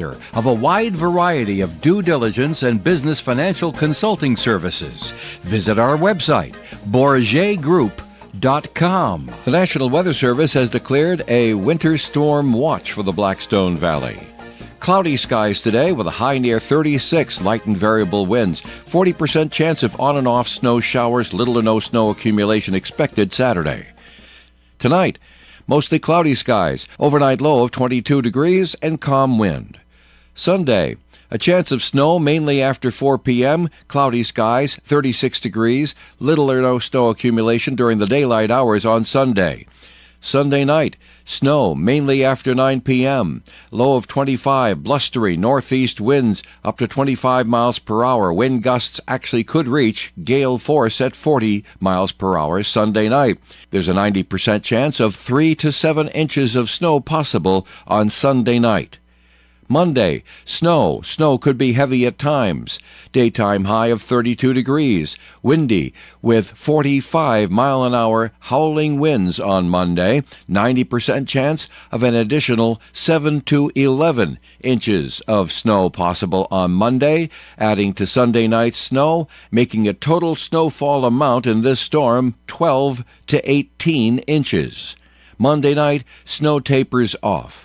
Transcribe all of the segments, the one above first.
of a wide variety of due diligence and business financial consulting services. Visit our website, bourgetgroup.com. The National Weather Service has declared a winter storm watch for the Blackstone Valley. Cloudy skies today with a high near 36, light and variable winds. 40% chance of on and off snow showers, little to no snow accumulation expected Saturday. Tonight, mostly cloudy skies, overnight low of 22 degrees and calm wind. Sunday, a chance of snow mainly after 4 p.m., cloudy skies, 36 degrees, little or no snow accumulation during the daylight hours on Sunday. Sunday night, snow mainly after 9 p.m., low of 25, blustery northeast winds up to 25 miles per hour. Wind gusts actually could reach gale force at 40 miles per hour Sunday night. There's a 90% chance of 3 to 7 inches of snow possible on Sunday night. Monday, snow. Snow could be heavy at times. Daytime high of 32 degrees. Windy with 45-mile-an-hour howling winds on Monday. 90% chance of an additional 7 to 11 inches of snow possible on Monday, adding to Sunday night's snow, making a total snowfall amount in this storm 12 to 18 inches. Monday night, snow tapers off.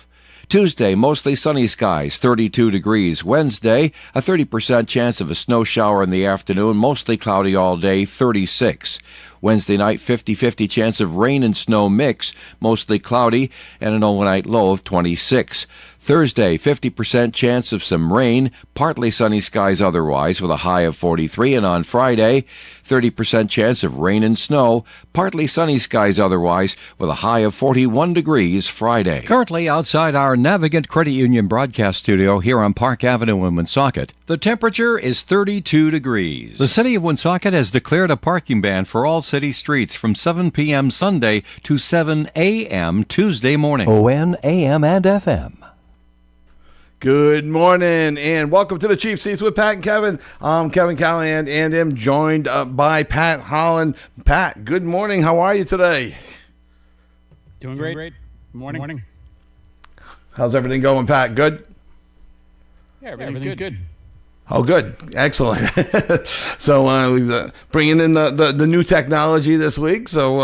Tuesday, mostly sunny skies, 32 degrees. Wednesday, a 30% chance of a snow shower in the afternoon, mostly cloudy all day, 36. Wednesday night, 50-50 chance of rain and snow mix, mostly cloudy, and an overnight low of 26. Thursday, 50% chance of some rain, partly sunny skies otherwise with a high of 43. And on Friday, 30% chance of rain and snow, partly sunny skies otherwise with a high of 41 degrees Friday. Currently outside our Navigant Credit Union broadcast studio here on Park Avenue in Woonsocket, the temperature is 32 degrees. The city of Woonsocket has declared a parking ban for all city streets from 7 p.m. Sunday to 7 a.m. Tuesday morning. WOON AM and FM. Good morning and welcome to the Cheap Seats with Pat and Kevin. I'm Kevin Callahan and I'm joined by Pat Holland. Pat, good morning. How are you today? Doing great. Morning. How's everything going, Pat? Good? Yeah, everything's good. Oh, good. Excellent. So we're bringing in the new technology this week. So,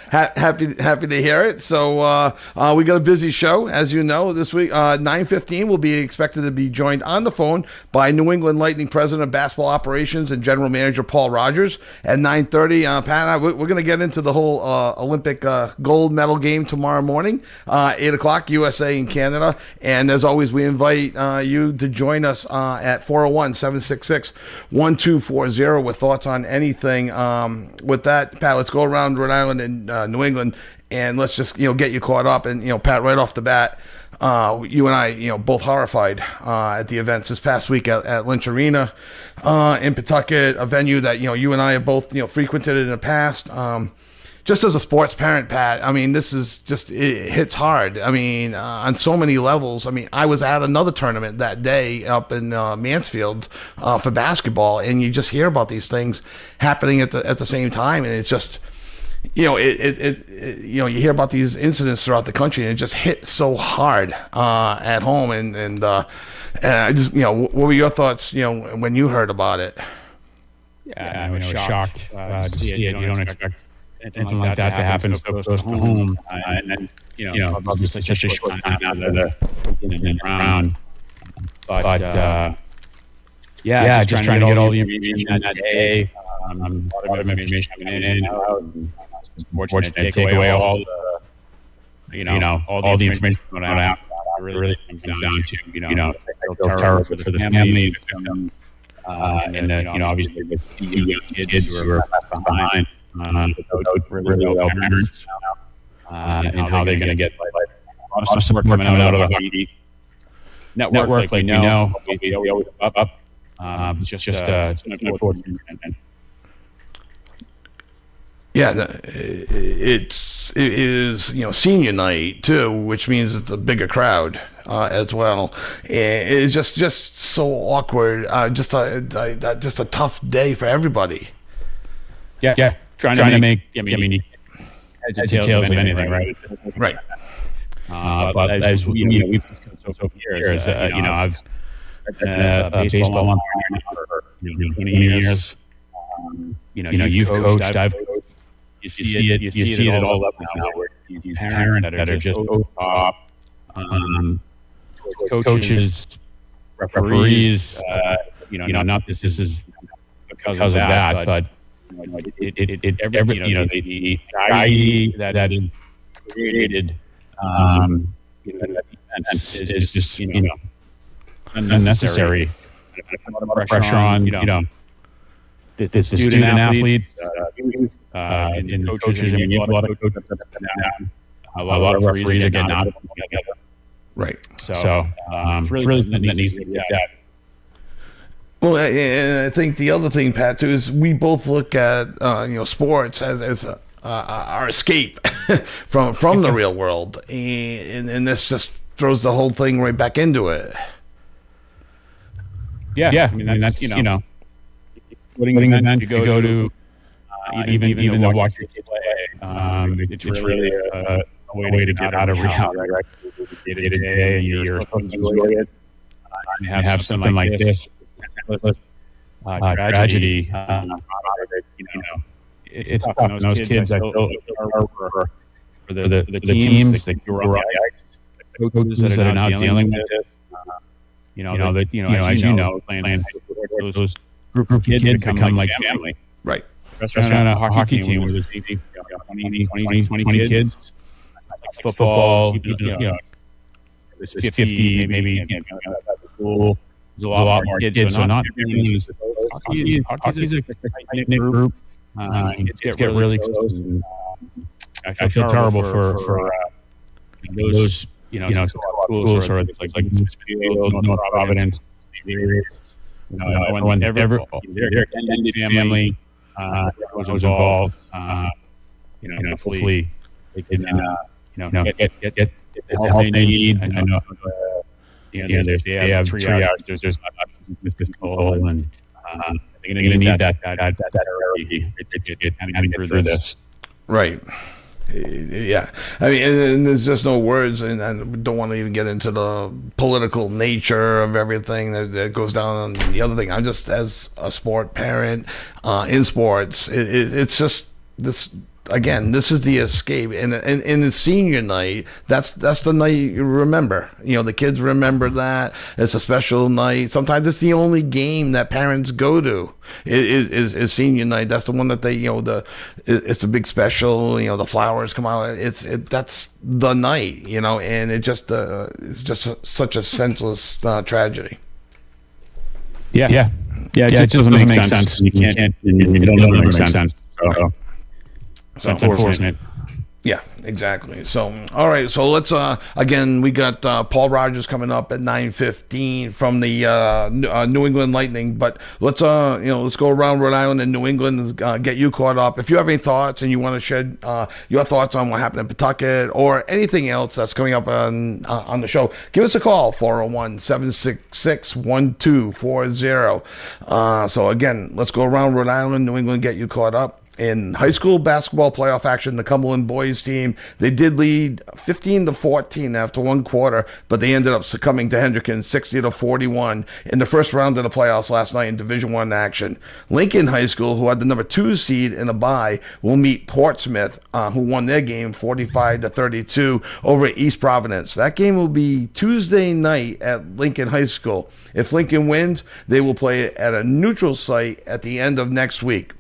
happy to hear it. So we got a busy show, as you know, this week. 9:15, we'll be expected to be joined on the phone by New England Lightning President of Basketball Operations and General Manager Paul Rogers. At 9:30, Pat, we're going to get into the whole Olympic gold medal game tomorrow morning, 8 o'clock, USA and Canada. And as always, we invite you to join us at 401-766-1240 with thoughts on anything. With that, Pat, let's go around Rhode Island and New England, and let's just get you caught up. And Pat, right off the bat, you and I both horrified at the events this past week at Lynch Arena in Pawtucket, a venue that you and I have both frequented in the past. Just as a sports parent, Pat, I mean, this is just, it hits hard. I mean, on so many levels. I mean, I was at another tournament that day up in Mansfield for basketball, and you just hear about these things happening at the same time, and it's just, you hear about these incidents throughout the country, and it just hits so hard at home. And I just, what were your thoughts, when you heard about it? Yeah, I was shocked to see it. You don't expect anything like that to happen so close to home, and then obviously such a short time out of the round. But just trying to get all the information that day. A lot of information coming in and out. Fortunate to take away all the all the information coming out. It really comes down to feel terrible for the family, and obviously the young kids who are left behind. Really well parents, and how they're going to get a lot of support coming out of the hockey network like we know. We always up. It's just unfortunate. Yeah, it is senior night too, which means it's a bigger crowd as well. It's just so awkward. Just a tough day for everybody. Yeah. Trying to make, heads and tails of anything, right? Right. But as we've discussed over the years, I've been a baseball umpire for 20 years. You've coached, I've coached. You see it at all levels now, where these parents that are just top, coaches, referees. Not this is because of that, but the anxiety that is created, is just unnecessary. Pressure on the student athletes, and the coaches. I mean, you have a lot of coaches that have been down. A lot of referees are getting out of it together. Right. So it's really something that needs to get that. Well, and I think the other thing, Pat, too, is we both look at sports as our escape from the real world, and this just throws the whole thing right back into it. Yeah. I mean, that's putting an end to go to even to watch your kids play. It's really a way to get out of reality, right? Day to day, you're supposed to enjoy it. And have something like this. Tragedy. It's tough. And those kids, I feel, for the teams that grew up, the coaches that are now dealing with this. As you know, playing those group of kids become like family. Right. Especially on a hockey team where there's 20 kids. Football, there's 50, maybe at the school. There's a lot more kids, so not everyone is. Hockey's a tight group. Kids get really close. And I feel terrible for those schools or like North Providence. When their extended family was involved, hopefully they can get the help they need. I know. They have triage. There's control, and they're going to need that therapy to get through this. Right. Yeah. I mean, and there's just no words, and I don't want to even get into the political nature of everything that goes down on the other thing. I'm just, as a sport parent in sports, it's just this. Again, this is the escape, and the senior night. That's the night you remember. The kids remember that. It's a special night. Sometimes it's the only game that parents go to. Is senior night. That's the one that they it's a big special. The flowers come out. That's the night. And it's just such a senseless tragedy. Yeah. It just doesn't make sense. You can't. It doesn't make sense. So it's unfortunate. Yeah, exactly. So, all right. So let's again, we got Paul Rogers coming up at 9:15 from the New England Lightning. But let's go around Rhode Island and New England, get you caught up. If you have any thoughts and you want to shed your thoughts on what happened in Pawtucket or anything else that's coming up on the show, give us a call, 401-766-1240. So again, let's go around Rhode Island, New England, get you caught up. In high school basketball playoff action, the Cumberland boys team, they did lead 15-14 after one quarter, but they ended up succumbing to Hendricken 60-41 in the first round of the playoffs last night in Division I action. Lincoln High School, who had the number 2 seed in a bye, will meet Portsmouth, who won their game 45-32 over at East Providence. That game will be Tuesday night at Lincoln High School. If Lincoln wins, they will play at a neutral site at the end of next week.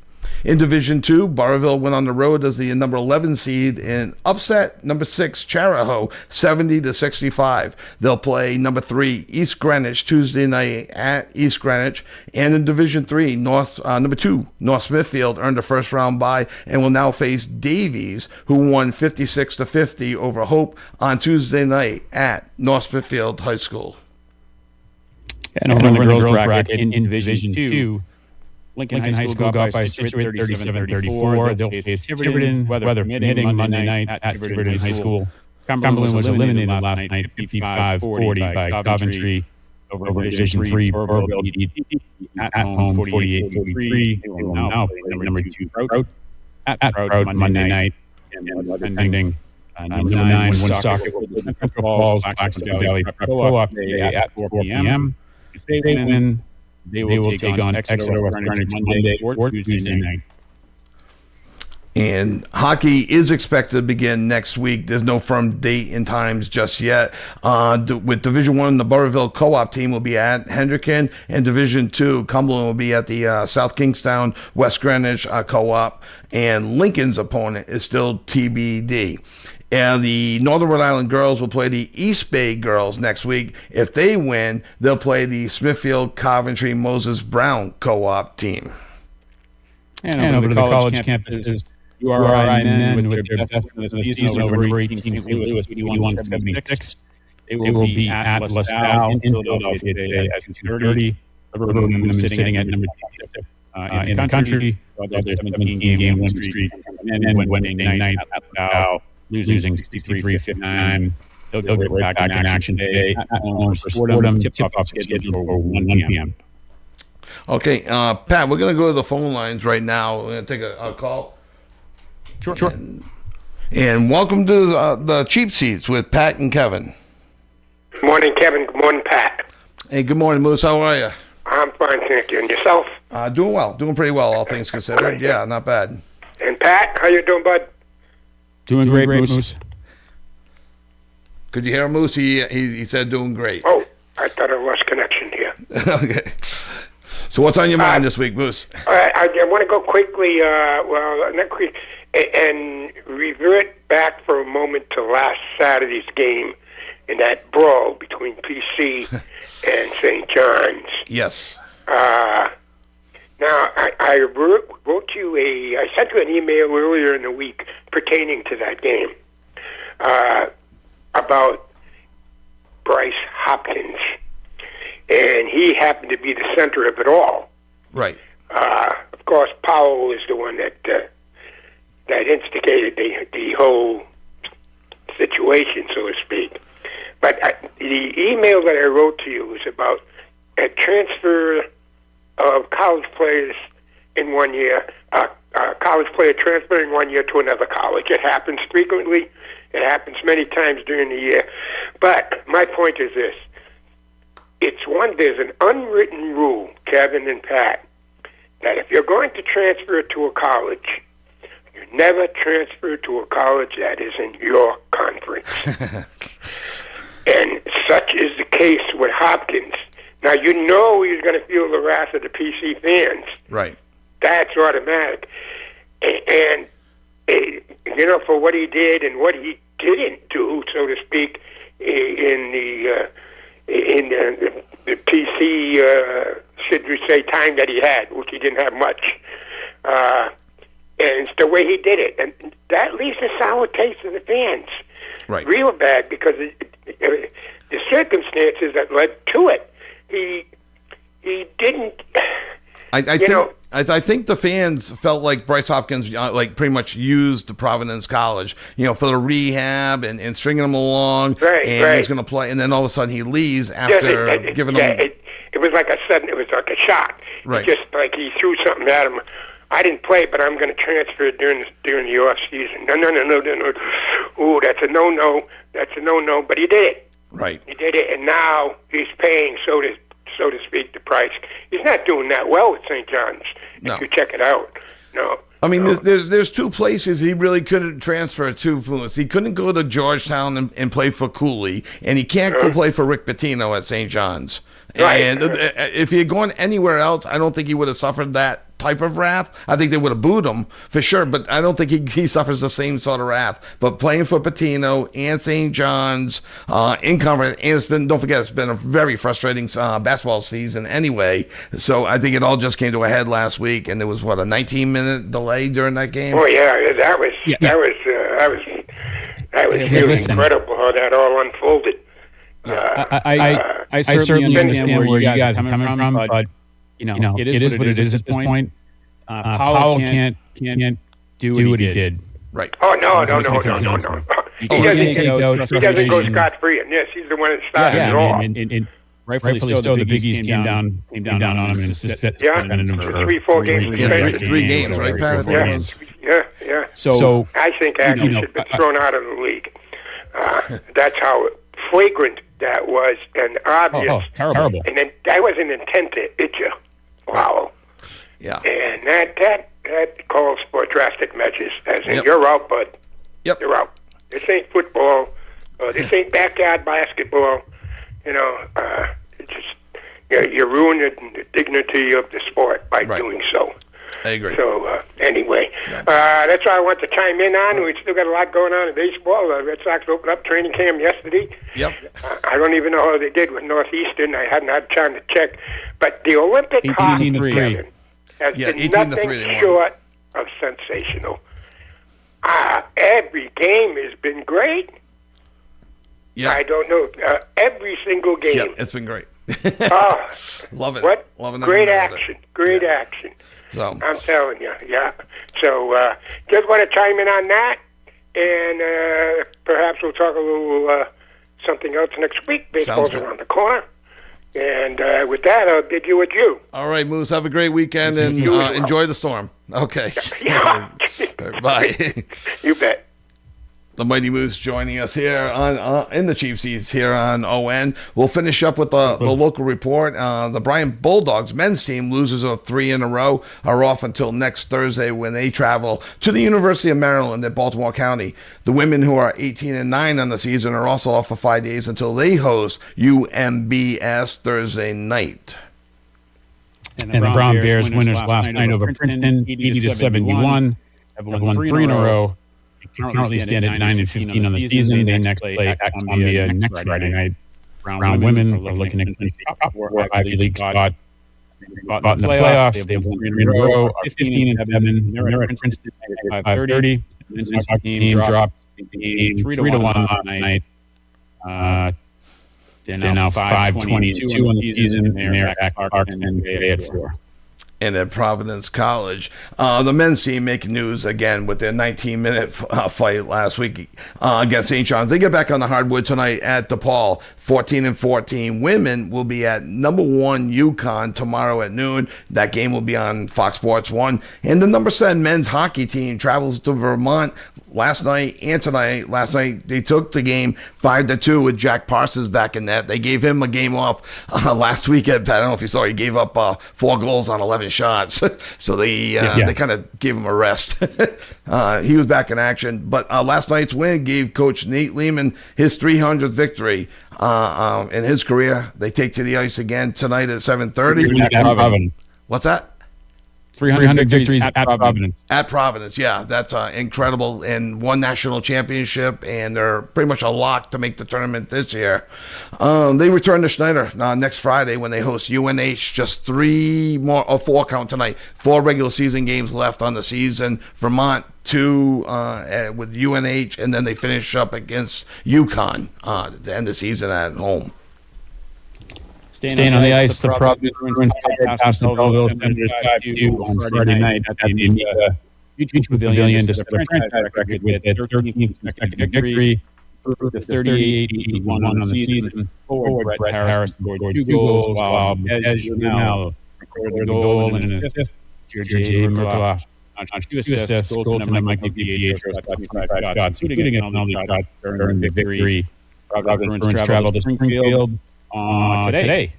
In Division II, Burrillville went on the road as the number 11 seed and upset number 6 Charahoe 70-65. They'll play number 3 East Greenwich Tuesday night at East Greenwich. And in Division III, number 2 North Smithfield earned a first round bye and will now face Davies, who won 56-50 over Hope on Tuesday night at North Smithfield High School. And over in the girls bracket in Division II. Lincoln High School got by Situate 37-34. They'll face Tiverton, weather permitting, Monday night at Tiverton High School. Cumberland was eliminated last night 55-40 by Coventry over Division III. Burrillville at home 48-43. They will now play number 2 Prout at Prout Monday night. And pending Number 9, Woonsocket will play the Central Falls Blackstone Valley Prep Co-op today at 4 p.m. If they win, they will take on Exeter West Greenwich Monday or Tuesday night. And hockey is expected to begin next week. There's no firm date and times just yet. With Division One, the Burrillville Co-op team will be at Hendricken, and Division Two, Cumberland will be at the South Kingstown West Greenwich Co-op, and Lincoln's opponent is still TBD. And the Northern Rhode Island girls will play the East Bay girls next week. If they win, they'll play the Smithfield Coventry Moses Brown Co-op team. And over to the college campus. URI men with their best of the season over 18 St. Louis 81-76. They will be at LaSalle in Philadelphia today at 2:30. The women sitting at number 26 in the country. Their 17-game win streak and winning night at LaSalle, losing 63-59. They'll get back in action today at Orange Fordham. Tip-off scheduled for 1 p.m. Okay, Pat, we're going to go to the phone lines right now. We're going to take a call. Sure. And welcome to the Cheap Seats with Pat and Kevin. Good morning, Kevin. Good morning, Pat. Hey, good morning, Moose. How are you? I'm fine, thank you. And yourself? Doing well. Doing pretty well, all things considered. Yeah, not bad. And Pat, how you doing, bud? Doing great, Moose. Could you hear Moose? He said doing great. Oh, I thought I lost connection here. Okay. So what's on your mind this week, Moose? I want to go quickly, not quick, and revert back for a moment to last Saturday's game in that brawl between PC and St. John's. Yes. Now, I wrote you I sent you an email earlier in the week pertaining to that game about Bryce Hopkins, and he happened to be the center of it all. Right. Of course, Powell is the one that instigated the whole situation, so to speak. But the email that I wrote to you was about a transfer of college players in 1 year, a college player transferring 1 year to another college. It happens frequently. It happens many times during the year. But my point is this. There's an unwritten rule, Kevin and Pat, that if you're going to transfer to a college, you never transfer to a college that is in your conference. And such is the case with Hopkins. Now, you know he's going to feel the wrath of the PC fans. Right. That's automatic. And for what he did and what he didn't do, so to speak, in the PC, should we say, time that he had, which he didn't have much. And it's the way he did it. And that leaves a sour taste in the fans. Right. Real bad, because the circumstances that led to it, he didn't. I think the fans felt like Bryce Hopkins pretty much used the Providence College, for the rehab and stringing him along, and he's going to play, and then all of a sudden he leaves after giving them. It was like a shock. Right. Just like he threw something at him. I didn't play, but I'm going to transfer during the off season. No. Ooh, that's a no. But he did it. Right. He did it, and now he's paying, so to speak, the price. He's not doing that well with St. John's. No. If you check it out. No. I mean, there's two places he really couldn't transfer to. He couldn't go to Georgetown and play for Cooley, and he can't go play for Rick Pitino at St. John's. Right. And if he had gone anywhere else, I don't think he would have suffered that type of wrath. I think they would have booed him for sure, but I don't think he suffers the same sort of wrath. But playing for Pitino and St. John's in conference, and don't forget, it's been a very frustrating basketball season anyway. So I think it all just came to a head last week, and there was a 19-minute delay during that game. Oh yeah, that was really incredible how that all unfolded. I certainly understand where you guys are coming from, but it is what it is at this point. Powell can't do what he did. Right. Oh no. He doesn't go scot-free, and yes, he's the one that started it all. And rightfully so, the Big East came down on him and suspended him for 3-4 games. Yeah, 3 games, right, Pat? Yeah. So I think Aggies should be thrown out of the league. That's how flagrant that was and obvious. Terrible. And then that was an intent to hit you. Wow. Yeah. And that calls for drastic measures, as in you're out, bud. Yep. You're out. This ain't football. This ain't backyard basketball. It's just you're ruining the dignity of the sport by doing so. I agree. So, anyway, that's why I want to chime in on. We still got a lot going on in baseball. The Red Sox opened up training camp yesterday. Yep. I don't even know how they did with Northeastern. I hadn't had time to check. But the Olympic hockey tournament has been nothing short of sensational. Every game has been great. Yeah. I don't know. Every single game. Yeah, it's been great. Love it. What? Loving great action. Great action. So. I'm telling you, yeah. So just want to chime in on that, and perhaps we'll talk a little something else next week. Baseball's around the corner. And with that, I'll bid you adieu. All right, Moose, have a great weekend and enjoy the storm. Okay. Bye. You bet. The Mighty Moose joining us here on in the Chief Seats here on ON. We'll finish up with the local report. The Bryant Bulldogs men's team loses 3 in a row, are off until next Thursday when they travel to the University of Maryland at Baltimore County. The women, who are 18-9 on the season, are also off for 5 days until they host UMBS Thursday night. And the Brown Bears winners last night over Princeton, 80-71. Have won 3 in a row. Currently stand at 9-15 on the season. They next play at Columbia next Friday night. Brown women are looking at the Ivy League spot. In the playoffs, they've won 3 in a row, 15-7. They're at Princeton at 5:30. The men's team dropped 3-1 last night. They're now 5-22 on the season, and they're at Clarkson Bay at 4. And at Providence College, the men's team making news again with their 19-minute fight last week against St. John's. They get back on the hardwood tonight at DePaul, 14-14. Women will be at number 1 UConn tomorrow at noon. That game will be on Fox Sports 1. And the number 7 men's hockey team travels to Vermont last night and tonight. Last night they took the game 5-2 with Jack Parsons back in net. They gave him a game off last week at, I don't know if you saw, he gave up 4 goals on 11 shots. So they kind of gave him a rest. He was back in action. But last night's win gave Coach Nate Lehman his 300th victory in his career. They take to the ice again tonight at 7:30. What's that? 300 victories at Providence. At Providence, yeah. That's incredible. And 1 national championship, and they're pretty much a lock to make the tournament this year. They return to Schneider next Friday when they host UNH. Just 4 count tonight. 4 regular season games left on the season. Vermont, 2 with UNH, and then they finish up against UConn at the end of the season at home. Staying on the ice, the Providence Bruins passed the Belleville Senators 5-2 on Friday night at the Beach Pavilion to set a franchise record with their 13th consecutive victory. The 38-81 on the season. Forward Brett Harris scored 2 goals, while Bez Janelle recorded a goal and an assist. J.J. Merkloff notched 2 assists. Goaltender Michael DiPietro shot 25 shots, including an penalty shot during the victory. Providence Bruins traveled to Springfield today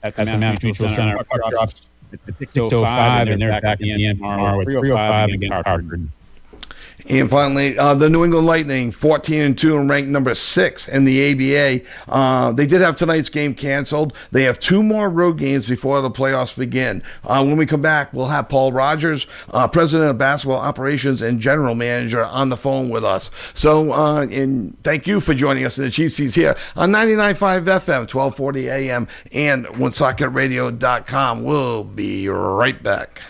at the Mass Mutual Center. Puck drops at 6:05, and they're back in the end tomorrow at 3:05 against Hartford. And finally, the New England Lightning, 14-2 and ranked number 6 in the ABA. They did have tonight's game canceled. They have 2 more road games before the playoffs begin. When we come back, we'll have Paul Rogers, President of Basketball Operations and General Manager, on the phone with us. So, and thank you for joining us in the Chief Seats here on 99.5 FM, 1240 AM, and OneSocketRadio.com. We'll be right back.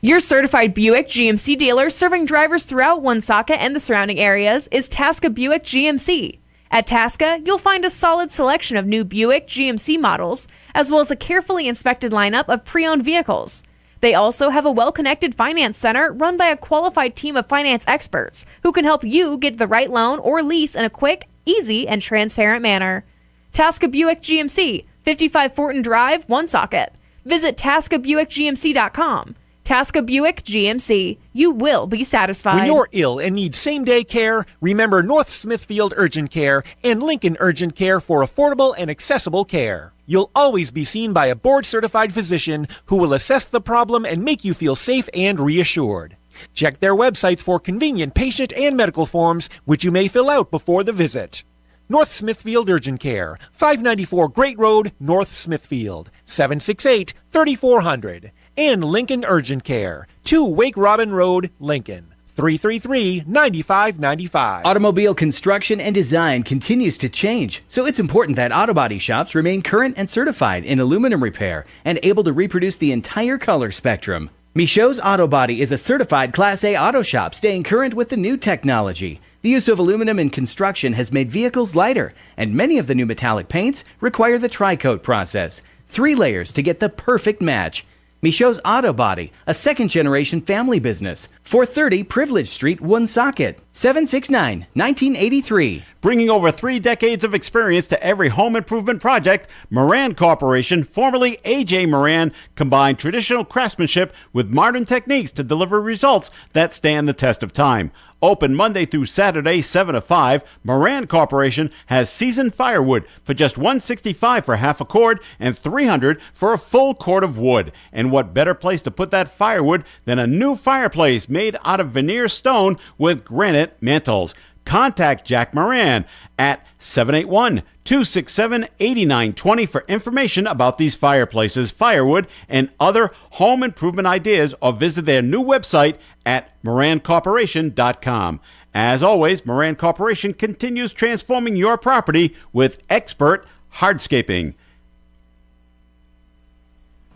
Your certified Buick GMC dealer serving drivers throughout Woonsocket and the surrounding areas is Tasca Buick GMC. At Tasca, you'll find a solid selection of new Buick GMC models, as well as a carefully inspected lineup of pre-owned vehicles. They also have a well-connected finance center run by a qualified team of finance experts who can help you get the right loan or lease in a quick, easy, and transparent manner. Tasca Buick GMC, 55 Fortin Drive, Woonsocket. Visit TascaBuickGMC.com. Tasca Buick GMC. You will be satisfied. When you're ill and need same-day care, remember North Smithfield Urgent Care and Lincoln Urgent Care for affordable and accessible care. You'll always be seen by a board-certified physician who will assess the problem and make you feel safe and reassured. Check their websites for convenient patient and medical forms, which you may fill out before the visit. North Smithfield Urgent Care, 594 Great Road, North Smithfield, 768-3400. And Lincoln Urgent Care, 2 Wake Robin Road, Lincoln, 333-9595. Automobile construction and design continues to change, so it's important that auto body shops remain current and certified in aluminum repair and able to reproduce the entire color spectrum. Michaud's Auto Body is a certified Class A auto shop staying current with the new technology. The use of aluminum in construction has made vehicles lighter, and many of the new metallic paints require the tri-coat process, 3 layers to get the perfect match. Michaud's Auto Body, a second-generation family business. 430 Privilege Street, Woonsocket, 769-1983. Bringing over 3 decades of experience to every home improvement project, Moran Corporation, formerly A.J. Moran, combined traditional craftsmanship with modern techniques to deliver results that stand the test of time. Open Monday through Saturday, 7 to 5, Moran Corporation has seasoned firewood for just $165 for half a cord and $300 for a full cord of wood. And what better place to put that firewood than a new fireplace made out of veneer stone with granite mantles. Contact Jack Moran at 781-267-8920 for information about these fireplaces, firewood, and other home improvement ideas, or visit their new website at morancorporation.com. As always, Moran Corporation continues transforming your property with expert hardscaping.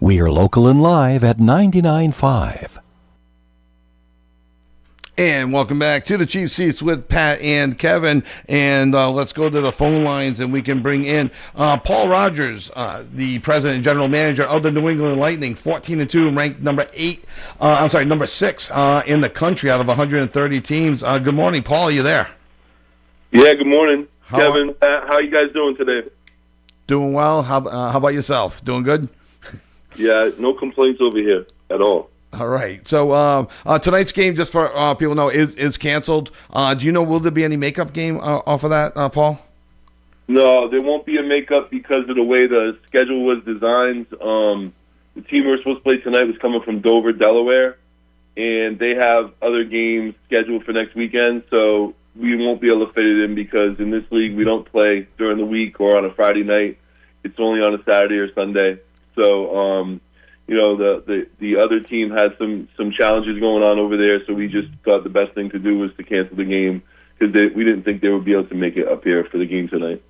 We are local and live at 99.5. And welcome back to the Chief Seats with Pat and Kevin. And let's go to the phone lines, and we can bring in Paul Rogers, the president and general manager of the New England Lightning, 14-2, ranked number 6 in the country out of 130 teams. Good morning, Paul. Are you there? Yeah, good morning, Kevin. Pat, how are you guys doing today? Doing well. How about yourself? Doing good? Yeah, no complaints over here at all. All right. So tonight's game, just for people to know, is canceled. Do you know, will there be any makeup game off of that, Paul? No, there won't be a makeup because of the way the schedule was designed. The team we were supposed to play tonight was coming from Dover, Delaware, and they have other games scheduled for next weekend, so we won't be able to fit it in because in this league we don't play during the week or on a Friday night. It's only on a Saturday or Sunday. So, the other team had some challenges going on over there, so we just thought the best thing to do was to cancel the game because we didn't think they would be able to make it up here for the game tonight.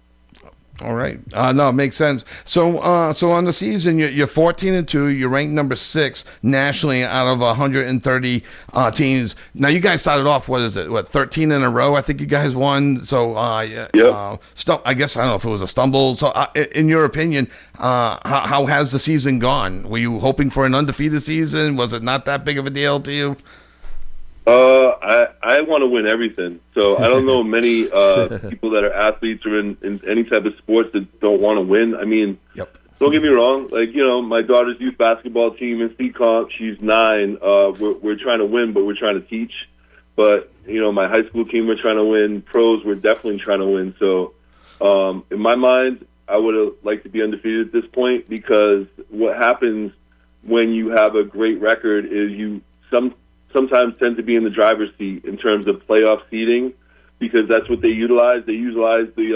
All right. No, it makes sense. So on the season, you're 14-2. You're ranked number 6 nationally out of 130 teams. Now, you guys started off, 13 in a row? I think you guys won. So, yep. I guess, I don't know if it was a stumble. So, in your opinion, how has the season gone? Were you hoping for an undefeated season? Was it not that big of a deal to you? I want to win everything. So I don't know many people that are athletes or in any type of sports that don't want to win. I mean, yep. Don't get me wrong. Like, my daughter's youth basketball team in C-Comp, she's 9. We're trying to win, but we're trying to teach. But, my high school team, we're trying to win. Pros, we're definitely trying to win. So in my mind, I would have liked to be undefeated at this point because what happens when you have a great record is you sometimes tend to be in the driver's seat in terms of playoff seeding because that's what they utilize. They utilize the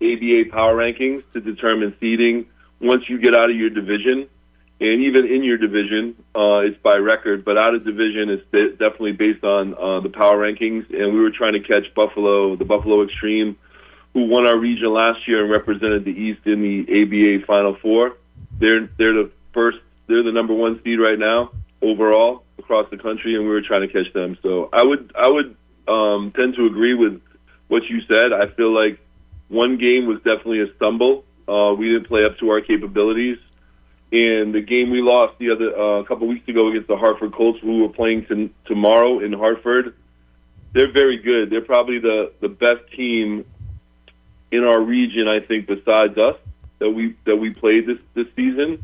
ABA power rankings to determine seeding once you get out of your division. And even in your division, it's by record. But out of division, it's definitely based on the power rankings. And we were trying to catch Buffalo, the Buffalo Extreme, who won our region last year and represented the East in the ABA Final Four. They're the number 1 seed right now overall across the country, and we were trying to catch them. So I would tend to agree with what you said. I feel like one game was definitely a stumble. We didn't play up to our capabilities, and the game we lost a couple weeks ago against the Hartford Colts, who we're playing tomorrow in Hartford, they're very good. They're probably the best team in our region, I think, besides us that we played this season.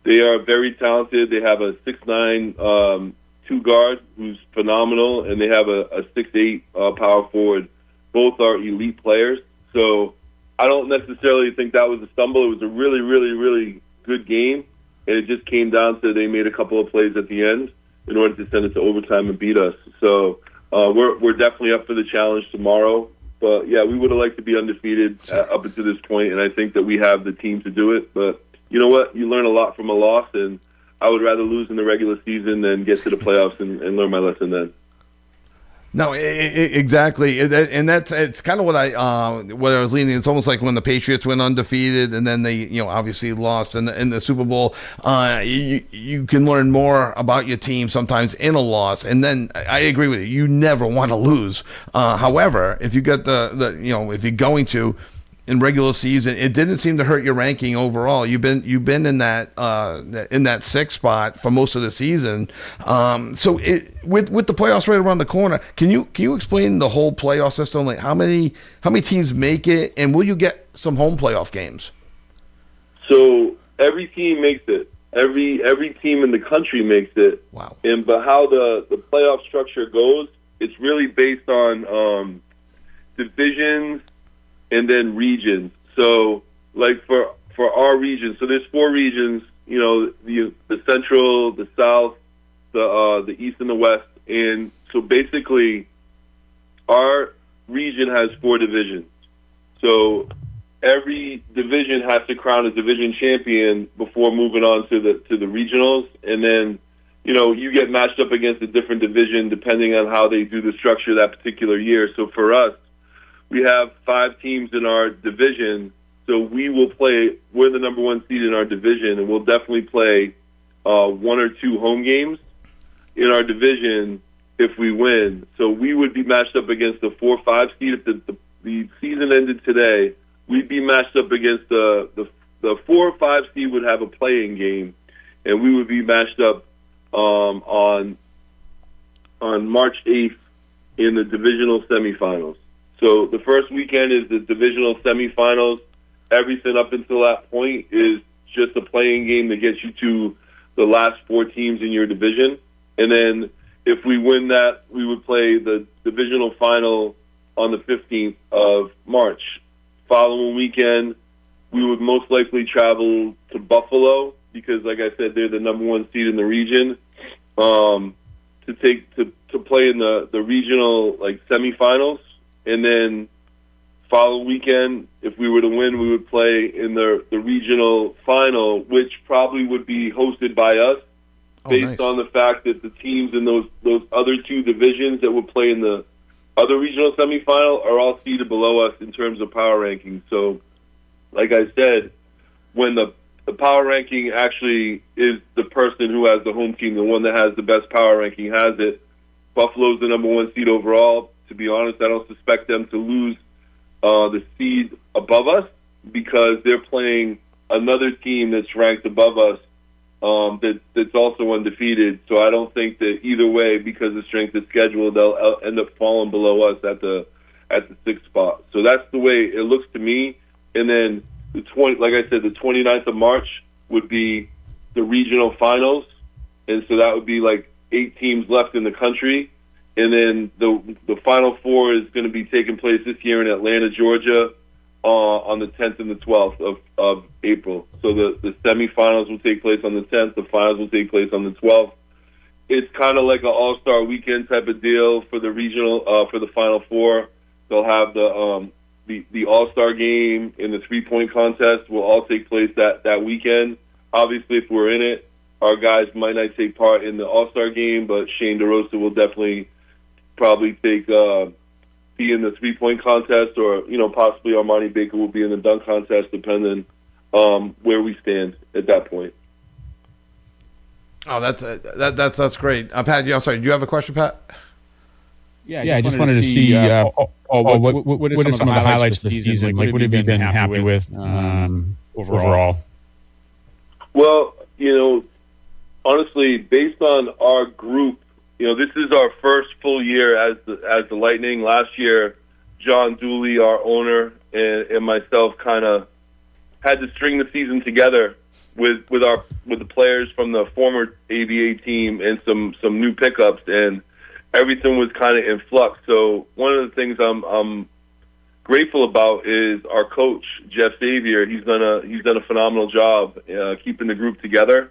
They are very talented. They have a 6'9" two guard who's phenomenal, and they have a 6'8" power forward. Both are elite players. So I don't necessarily think that was a stumble. It was a really, really, really good game, and it just came down to they made a couple of plays at the end in order to send it to overtime and beat us. So we're definitely up for the challenge tomorrow. But, yeah, we would have liked to be undefeated up until this point, and I think that we have the team to do it. But you know what? You learn a lot from a loss, and I would rather lose in the regular season than get to the playoffs and learn my lesson then. No, exactly, and it's kind of what I was leaning. It's almost like when the Patriots went undefeated, and then they obviously lost in the Super Bowl. You can learn more about your team sometimes in a loss, and then I agree with you. You never want to lose. However, if you get if you're going to. In regular season, it didn't seem to hurt your ranking overall. You've been in that sixth spot for most of the season. So with the playoffs right around the corner, can you explain the whole playoff system? Like how many teams make it, and will you get some home playoff games? So every team makes it. Every team in the country makes it. Wow. But how the playoff structure goes, it's really based on divisions. And then regions. So, like for our region, so there's 4 regions. The Central, the South, the East, and the West. And so basically, our region has 4 divisions. So every division has to crown a division champion before moving on to the regionals. And then you get matched up against a different division depending on how they do the structure that particular year. So for us, we have 5 teams in our division, so we will play. We're the number 1 seed in our division, and we'll definitely play 1 or 2 home games in our division if we win. So we would be matched up against the 4-5 seed. If the season ended today, we'd be matched up against the 4 or 5 seed would have a playing game, and we would be matched up on March 8th in the divisional semifinals. So the first weekend is the divisional semifinals. Everything up until that point is just a playing game that gets you to the last 4 teams in your division. And then if we win that, we would play the divisional final on the 15th of March. Following weekend, we would most likely travel to Buffalo because, like I said, they're the number 1 seed in the region, to play in the regional semifinals. And then following weekend, if we were to win, we would play in the regional final, which probably would be hosted by us, based on the fact that the teams in those other 2 divisions that would play in the other regional semifinal are all seated below us in terms of power ranking. So, like I said, when the power ranking actually is the person who has the home team, the one that has the best power ranking has it. Buffalo's the number 1 seed overall. To be honest, I don't suspect them to lose the seed above us because they're playing another team that's ranked above us that's also undefeated. So I don't think that either way, because of strength of schedule, they'll end up falling below us at the 6th spot. So that's the way it looks to me. And then the 29th of March would be the regional finals, and so that would be 8 teams left in the country. And then the Final Four is going to be taking place this year in Atlanta, Georgia, on the 10th and the 12th of April. So the semifinals will take place on the 10th. The finals will take place on the 12th. It's kind of like an all-star weekend type of deal for the regional for the Final Four. They'll have the all-star game and the three-point contest will all take place that weekend. Obviously, if we're in it, our guys might not take part in the all-star game, but Shane DeRosa will definitely probably be in the three-point contest, or possibly Armani Baker will be in the dunk contest, depending where we stand at that point. Oh, that's great, Pat. I'm sorry. Do you have a question, Pat? Yeah, I just wanted to see what are some of the highlights of the season? What have you been happy with overall? Well, honestly, based on our group, this is our first full year as the Lightning. Last year, John Dooley, our owner, and myself kind of had to string the season together with the players from the former ABA team and some new pickups, and everything was kind of in flux. So one of the things I'm grateful about is our coach, Jeff Xavier. He's done a phenomenal job keeping the group together.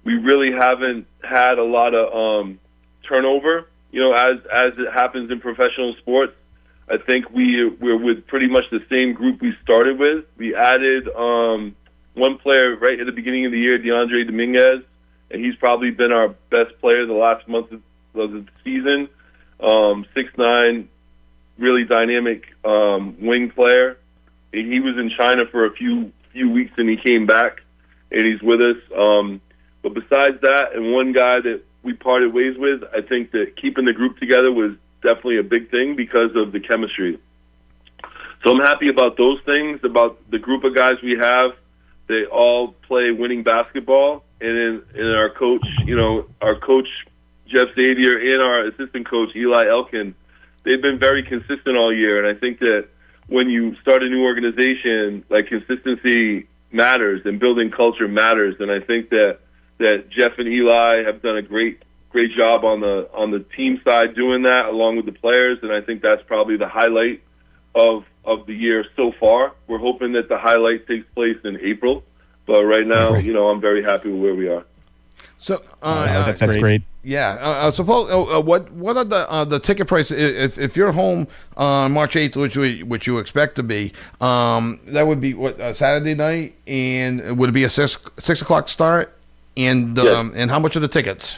We really haven't had a lot of turnover, as it happens in professional sports. I think we're with pretty much the same group we started with. We added one player right at the beginning of the year, DeAndre Dominguez, and he's probably been our best player the last month of the season. 6'9", really dynamic wing player. He was in China for a few weeks and he came back, and he's with us. But besides that, and one guy that we parted ways with, I think that keeping the group together was definitely a big thing because of the chemistry. So I'm happy about those things, about the group of guys we have. They all play winning basketball, and our coach, our coach Jeff Xavier and our assistant coach Eli Elkin, they've been very consistent all year. And I think that when you start a new organization, like, consistency matters and building culture matters. And I think that Jeff and Eli have done a great job on the team side doing that, along with the players. And I think that's probably the highlight of the year so far. We're hoping that the highlight takes place in April, but right now, I'm very happy with where we are. So that's great. Yeah. Suppose what are the ticket prices if you're home on March 8th, which you expect to be? That would be Saturday night, and would it be a 6 o'clock start? And Yes. And how much are the tickets?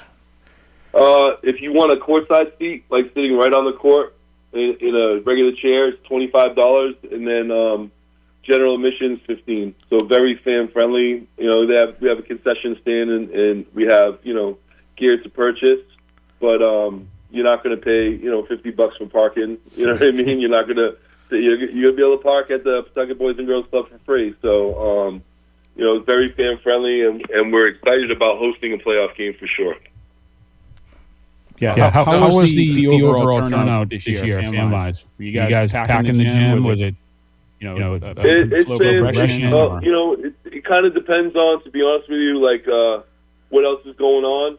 If you want a courtside seat, like sitting right on the court in a regular chair, it's $25, and then general admissions $15. So very fan friendly. We have a concession stand, and we have gear to purchase, but you're not going to pay $50 for parking. You know what I mean? You're not going to you're going to be able to park at the Pawtucket Boys and Girls Club for free. So it's very fan friendly, and we're excited about hosting a playoff game for sure. Yeah. How was the overall turnout this year, fan-wise? Were you guys packing the gym? Was it, It's slow been, progression? it kind of depends on, to be honest with you, like what else is going on.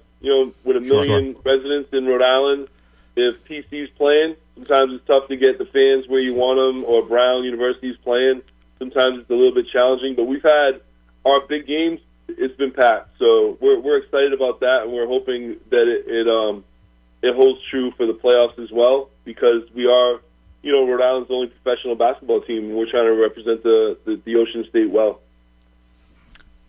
With a million residents in Rhode Island, if PC's playing, sometimes it's tough to get the fans where you want them, or Brown University's playing. Sometimes it's a little bit challenging, but we've had our big games. It's been packed, so we're excited about that, and we're hoping that it holds true for the playoffs as well, because we are, Rhode Island's only professional basketball team, and we're trying to represent the Ocean State well.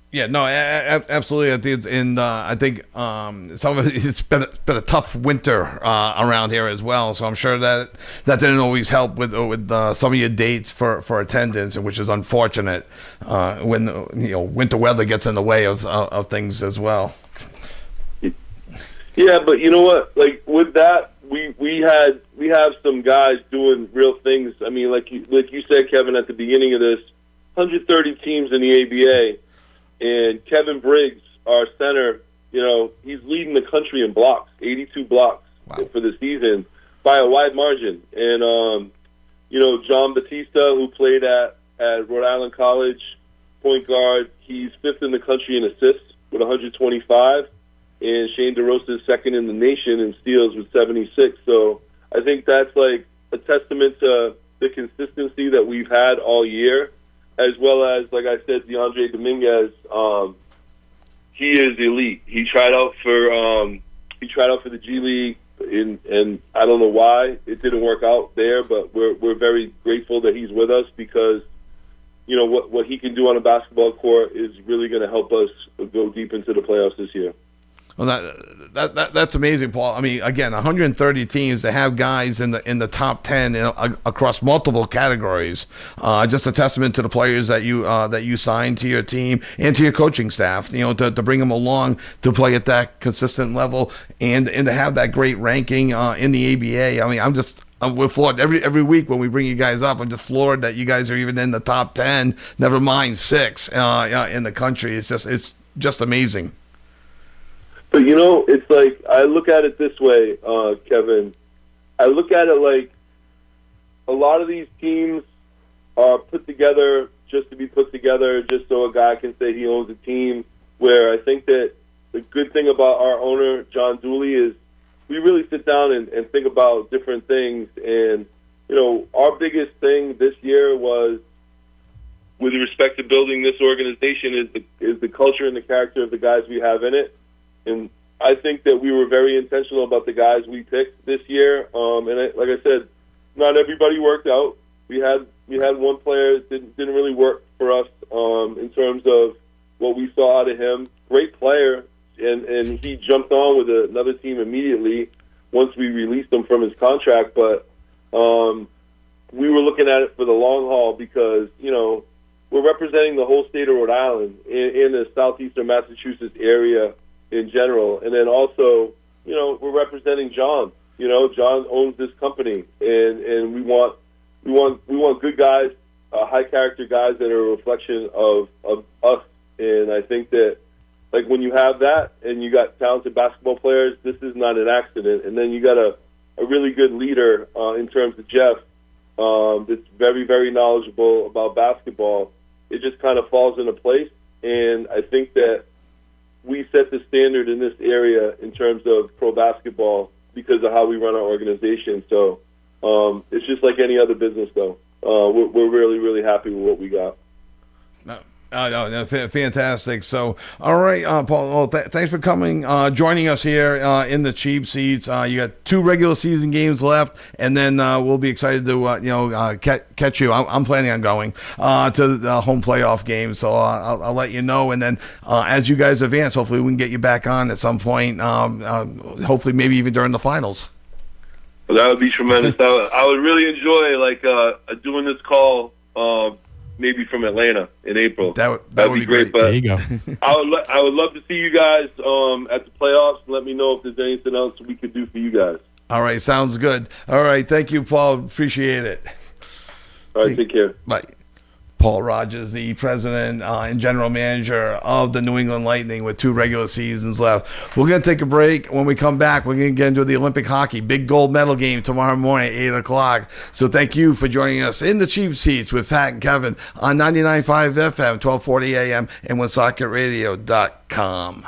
Yeah, no, absolutely. And I think some of it's been a tough winter around here as well. So I'm sure that didn't always help with some of your dates for attendance, which is unfortunate when winter weather gets in the way of things as well. Yeah, but you know what? Like with that, we have some guys doing real things. I mean, like you said, Kevin, at the beginning of this, 130 teams in the ABA. And Kevin Briggs, our center, he's leading the country in blocks, 82 blocks for the season by a wide margin. And, John Batista, who played at Rhode Island College, point guard, he's fifth in the country in assists with 125. And Shane DeRosa is second in the nation in steals with 76. So I think that's like a testament to the consistency that we've had all year. As well as, like I said, DeAndre Dominguez, he is elite. He tried out for the G League, and I don't know why it didn't work out there, but we're very grateful that he's with us, because what he can do on a basketball court is really going to help us go deep into the playoffs this year. Well, that's amazing, Paul. I mean, again, 130 teams to have guys in the top 10 across multiple categories. Just a testament to the players that you signed to your team and to your coaching staff. To bring them along to play at that consistent level and to have that great ranking in the ABA. I mean, we're floored every week when we bring you guys up. I'm just floored that you guys are even in the top 10. Never mind 6 in the country. It's just amazing. But it's like, I look at it this way, Kevin. I look at it like a lot of these teams are put together just to be put together, just so a guy can say he owns a team. Where I think that the good thing about our owner, John Dooley, is we really sit down and think about different things. And, our biggest thing this year was, with respect to building this organization, is the culture and the character of the guys we have in it. And I think that we were very intentional about the guys we picked this year. Like I said, not everybody worked out. We had one player that didn't really work for us in terms of what we saw out of him. Great player, and he jumped on with another team immediately once we released him from his contract. But we were looking at it for the long haul because, we're representing the whole state of Rhode Island in the southeastern Massachusetts area in general. And then also, we're representing John. John owns this company, and we want good guys, high character guys that are a reflection of us. And I think that, like, when you have that and you got talented basketball players, this is not an accident. And then you got a really good leader in terms of Jeff that's very, very knowledgeable about basketball. It just kind of falls into place. And I think that we set the standard in this area in terms of pro basketball because of how we run our organization. So it's just like any other business, though. We're really, really happy with what we got. No, fantastic. So, all right, Paul, well, thanks for coming, joining us here in the cheap seats. You got 2 regular season games left, and then we'll be excited to catch you. I'm planning on going to the home playoff game, so I'll let you know. And then as you guys advance, hopefully we can get you back on at some point. Hopefully, maybe even during the finals. Well, that would be tremendous. I would really enjoy doing this call. Maybe from Atlanta in April. That would be great. But there you go. I would love to see you guys at the playoffs. Let me know if there's anything else we could do for you guys. All right, sounds good. All right, thank you, Paul. Appreciate it. All right, take care. Bye. Paul Rogers, the president and general manager of the New England Lightning with 2 regular seasons left. We're going to take a break. When we come back, we're going to get into the Olympic hockey big gold medal game tomorrow morning at 8 o'clock. So thank you for joining us in the cheap seats with Pat and Kevin on 99.5 FM, 1240 AM, and WoonSocketRadio.com.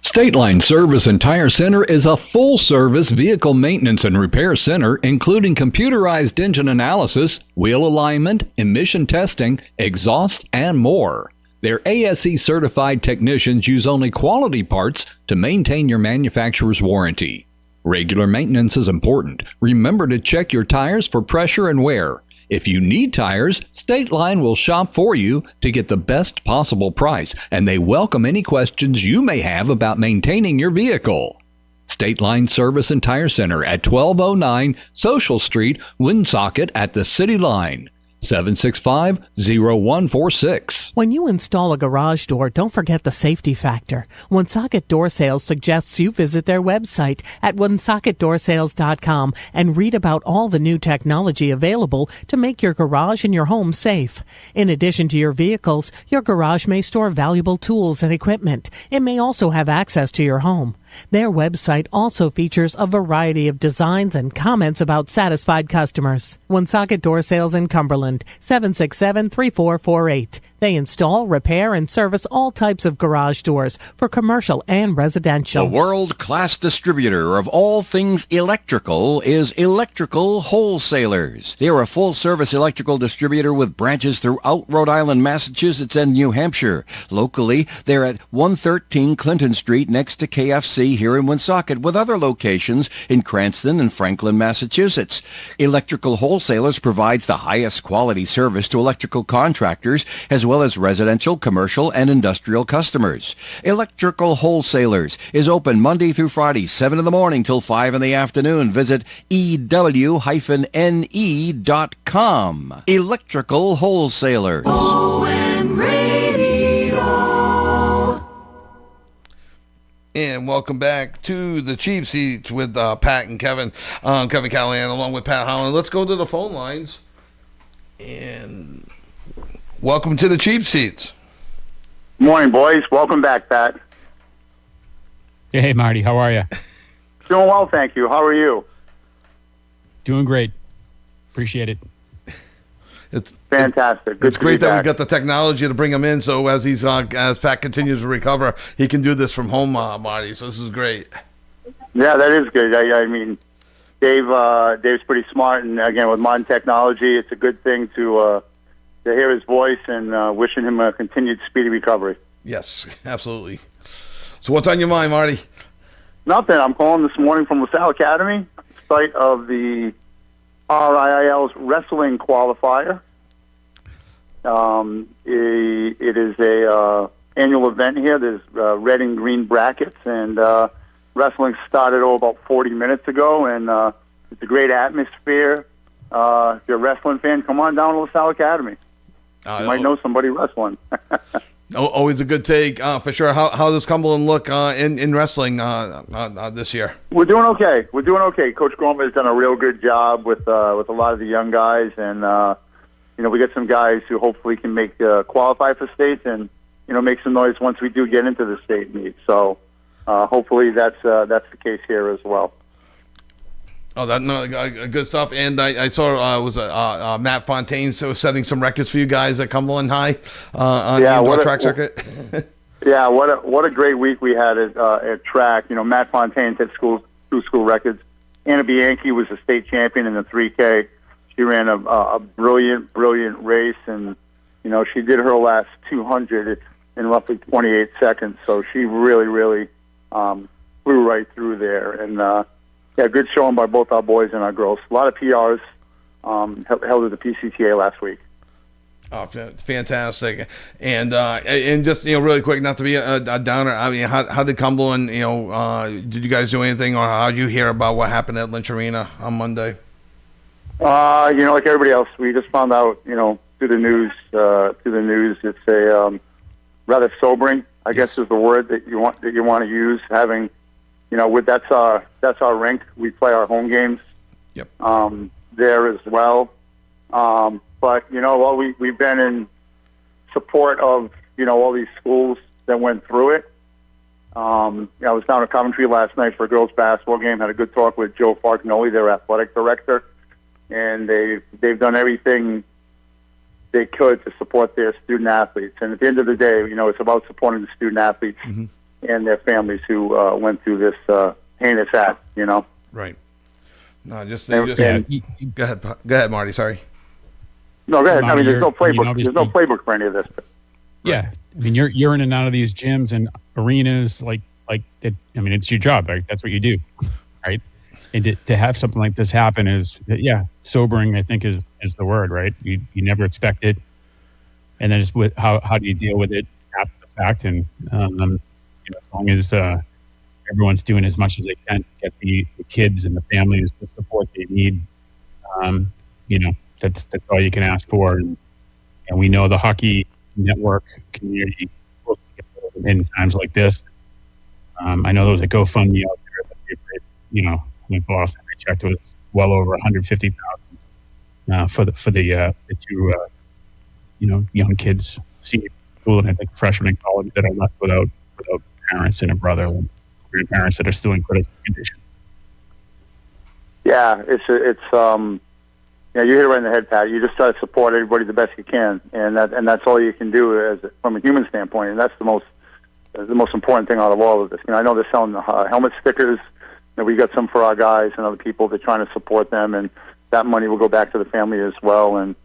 State Line Service and Tire Center is a full-service vehicle maintenance and repair center, including computerized engine analysis, wheel alignment, emission testing, exhaust, and more. Their ASE-certified technicians use only quality parts to maintain your manufacturer's warranty. Regular maintenance is important. Remember to check your tires for pressure and wear. If you need tires, State Line will shop for you to get the best possible price, and they welcome any questions you may have about maintaining your vehicle. State Line Service and Tire Center at 1209 Social Street, Woonsocket at the City Line. 765-0146. When you install a garage door, don't forget the safety factor. Woonsocket Door Sales suggests you visit their website at woonsocketdoorsales.com and read about all the new technology available to make your garage and your home safe. In addition to your vehicles, your garage may store valuable tools and equipment. It may also have access to your home. Their website also features a variety of designs and comments about satisfied customers. Woonsocket Door Sales in Cumberland, 767-3448. They install, repair, and service all types of garage doors for commercial and residential. The world-class distributor of all things electrical is Electrical Wholesalers. They are a full-service electrical distributor with branches throughout Rhode Island, Massachusetts, and New Hampshire. Locally, they're at 113 Clinton Street next to KFC here in Woonsocket, with other locations in Cranston and Franklin, Massachusetts. Electrical Wholesalers provides the highest quality service to electrical contractors as well as residential, commercial, and industrial customers. Electrical Wholesalers is open Monday through Friday, 7 in the morning till 5 in the afternoon. Visit ew-ne.com. Electrical Wholesalers. OM Radio. And welcome back to the Cheap Seats with Pat and Kevin. Kevin Callahan along with Pat Holland. Let's go to the phone lines. And welcome to the Cheap Seats. Morning, boys. Welcome back, Pat. Hey, Marty. How are you? Doing well, thank you. How are you? Doing great. Appreciate it. It's fantastic. Good it's to great be that we back. got the technology to bring him in. So as Pat continues to recover, he can do this from home, Marty. So this is great. Yeah, that is good. I mean, Dave's pretty smart, and again, with modern technology, it's a good thing to hear his voice, and wishing him a continued speedy recovery. Yes, absolutely. So what's on your mind, Marty? Nothing. I'm calling this morning from LaSalle Academy, site of the RIIL's wrestling qualifier. It is a annual event here. There's red and green brackets, and wrestling started about 40 minutes ago, and it's a great atmosphere. If you're a wrestling fan, come on down to LaSalle Academy. You might know somebody wrestling. Always a good take, for sure. How does Cumberland look in wrestling this year? We're doing okay. Coach Gorman has done a real good job with a lot of the young guys, and we get some guys who hopefully can make qualify for states, and make some noise once we do get into the state meet. So hopefully that's the case here as well. Oh, good stuff. And I saw Matt Fontaine setting some records for you guys at Cumberland High on the indoor track circuit. Yeah, what a great week we had at track. Matt Fontaine set two school records. Anna Bianchi was a state champion in the 3K. She ran a brilliant race, and she did her last 200 in roughly 28 seconds. So she really flew right through there, and good showing by both our boys and our girls. A lot of PRs held at the PCTA last week. Oh, fantastic! And just really quick, not to be a downer. I mean, how did Cumberland? Did you guys do anything, or how did you hear about what happened at Lynch Arena on Monday? Like everybody else, we just found out. Through the news. It's a rather sobering, I guess, is the word that you want to use. Having, that's our rink. We play our home games. Yep. There as well. But we've been in support of all these schools that went through it. I was down at Coventry last night for a girls' basketball game. Had a good talk with Joe Farcanoli, their athletic director, and they've done everything they could to support their student athletes. And at the end of the day, it's about supporting the student athletes and their families who went through this heinous act. Right. No, go ahead, Marty. Sorry. No, go ahead. I mean, there's no playbook. There's no playbook for any of this. Yeah, I mean, you're in and out of these gyms and arenas, like it. I mean, it's your job. Right? That's what you do, right? And to have something like this happen is, sobering. I think is the word, right? You never expect it, and then it's with how do you deal with it after the fact? And as long as everyone's doing as much as they can to get the kids and the families the support they need, that's all you can ask for. And we know the hockey network community in times like this. I know there was a GoFundMe out there that they raised, I think the last time I checked it was well over 150,000 for the two young kids, senior school, and I think freshmen in college that are left without parents and a brother and grandparents that are still in critical condition. Yeah, it's you hit it right in the head, Pat. You just try to support everybody the best you can, and that's all you can do from a human standpoint, and that's the most important thing out of all of this. I know they're selling helmet stickers. We got some for our guys and other people. They're trying to support them, and that money will go back to the family as well. And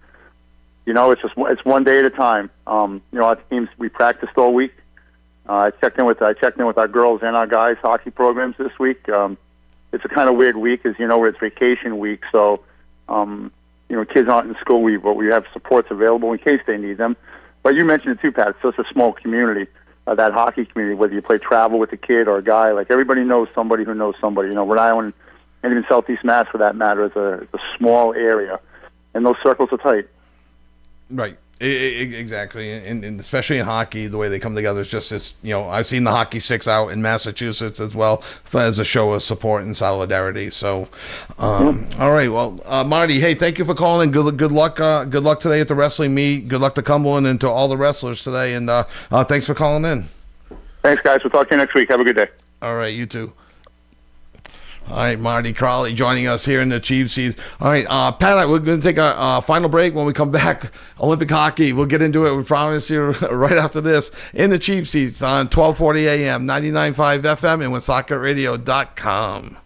it's one day at a time. Our teams, we practiced all week. I checked in with our girls and our guys hockey programs this week. It's a kind of weird week, as it's vacation week, so kids aren't in school, but we have supports available in case they need them. But you mentioned it too, Pat. It's such a small community, that hockey community. Whether you play travel with a kid or a guy, like everybody knows somebody who knows somebody. Rhode Island and even Southeast Mass, for that matter, is a small area, and those circles are tight. Right. Exactly, and especially in hockey, the way they come together is just I've seen the Hockey Six out in Massachusetts as well as a show of support and solidarity. So, all right, well, Marty, hey, thank you for calling. Good luck today at the wrestling meet. Good luck to Cumberland and to all the wrestlers today. And thanks for calling in. Thanks, guys. We'll talk to you next week. Have a good day. All right, you too. All right, Marty Crowley joining us here in the Chiefs seats. All right, Pat, we're going to take a final break. When we come back, Olympic hockey, we'll get into it. We promise you right after this in the Chiefs seats on 1240 AM, 99.5 FM, and WoonSocketRadio.com.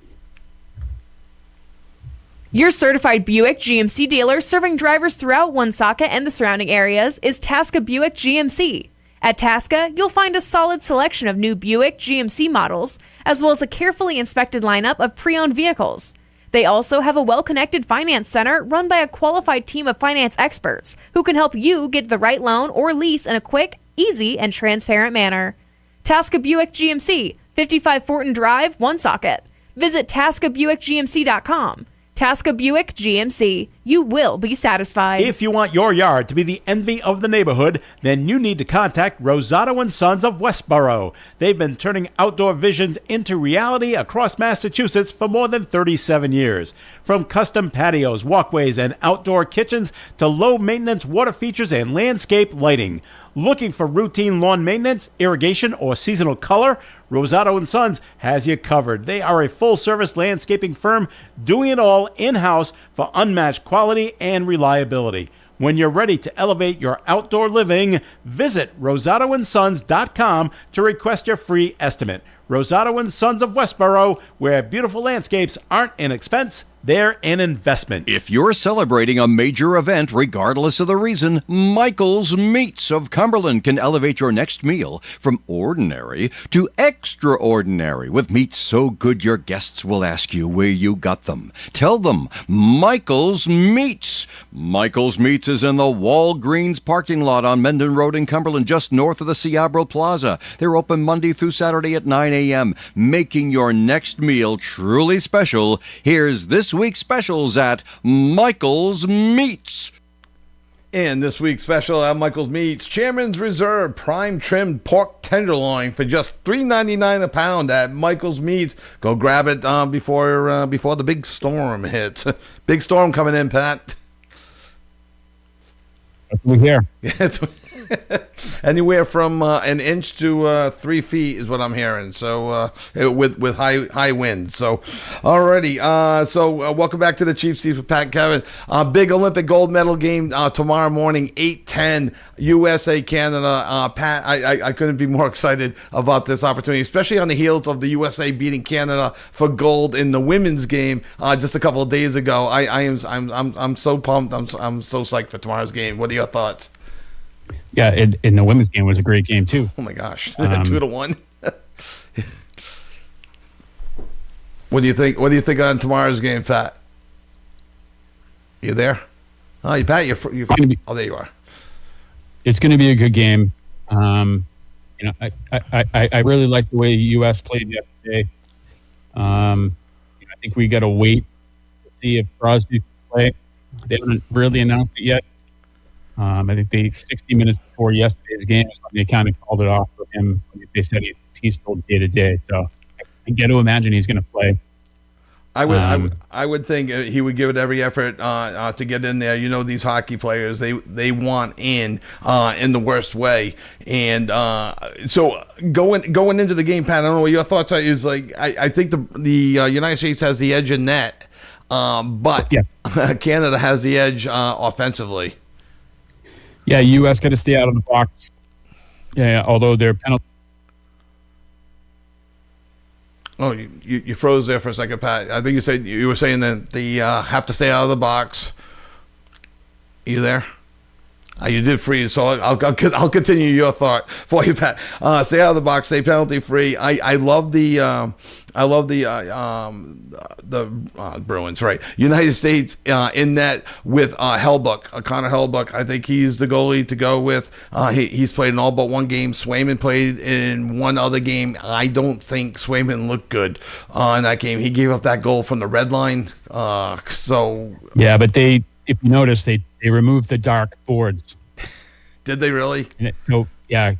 Your certified Buick GMC dealer serving drivers throughout Woonsocket and the surrounding areas is Tasca Buick GMC. At Tasca, you'll find a solid selection of new Buick GMC models, as well as a carefully inspected lineup of pre-owned vehicles. They also have a well-connected finance center run by a qualified team of finance experts who can help you get the right loan or lease in a quick, easy, and transparent manner. Tasca Buick GMC, 55 Fortin Drive, Woonsocket. Visit TascaBuickGMC.com. Tasca Buick GMC. You will be satisfied. If you want your yard to be the envy of the neighborhood, then you need to contact Rosato & Sons of Westboro. They've been turning outdoor visions into reality across Massachusetts for more than 37 years. From custom patios, walkways, and outdoor kitchens to low-maintenance water features and landscape lighting. Looking for routine lawn maintenance, irrigation, or seasonal color? Rosato & Sons has you covered. They are a full-service landscaping firm doing it all in-house for unmatched quality and reliability. When you're ready to elevate your outdoor living, visit rosatoandsons.com to request your free estimate. Rosato & Sons of Westboro, where beautiful landscapes aren't an expense, they're an investment. If you're celebrating a major event, regardless of the reason, Michael's Meats of Cumberland can elevate your next meal from ordinary to extraordinary with meats so good your guests will ask you where you got them. Tell them Michael's Meats. Michael's Meats is in the Walgreens parking lot on Mendon Road in Cumberland, just north of the Ciabro Plaza. They're open Monday through Saturday at 9 a.m., making your next meal truly special. Here's this week's specials at Michael's Meats. And this week's special at Michael's Meats, Chairman's Reserve prime trimmed pork tenderloin for just $3.99 a pound at Michael's Meats. Go grab it before the big storm hits. Big storm coming in, Pat. That's what we hear. Anywhere from an inch to 3 feet is what I'm hearing. So with high winds. So alrighty. So welcome back to the Chiefs Seats with Pat and Kevin. Big Olympic gold medal game tomorrow morning, 8:10, USA Canada. Pat, I couldn't be more excited about this opportunity, especially on the heels of the USA beating Canada for gold in the women's game just a couple of days ago. I'm so pumped. I'm so psyched for tomorrow's game. What are your thoughts? Yeah, in the women's game was a great game too. Oh my gosh, 2-1. What do you think? What do you think on tomorrow's game, Pat? You there? Oh, you Pat, oh, there you are. It's going to be a good game. I really like the way the U.S. played yesterday. I think we got to wait to see if Crosby can play. They haven't really announced it yet. I think 60 minutes before yesterday's game is when they kind of called it off for him. They said he's still day to day, so I get to imagine he's going to play. I would think he would give it every effort to get in there. You know, these hockey players, they want in the worst way. And so going into the game, Pat, I don't know what your thoughts are. Is like I think the United States has the edge in net, but yeah. Canada has the edge offensively. Yeah, U.S. got to stay out of the box. Yeah, although their penalty. Oh, you froze there for a second, Pat. I think you were saying that they have to stay out of the box. Are you there? You did freeze, so I'll continue your thought for you, Pat. Stay out of the box, stay penalty free. I love the Bruins, right? United States in net with Hellbuck, Connor Hellbuck. I think he's the goalie to go with. He's played in all but one game. Swayman played in one other game. I don't think Swayman looked good in that game. He gave up that goal from the red line. So yeah, but if you notice, they removed the dark boards. Did they really? So yeah,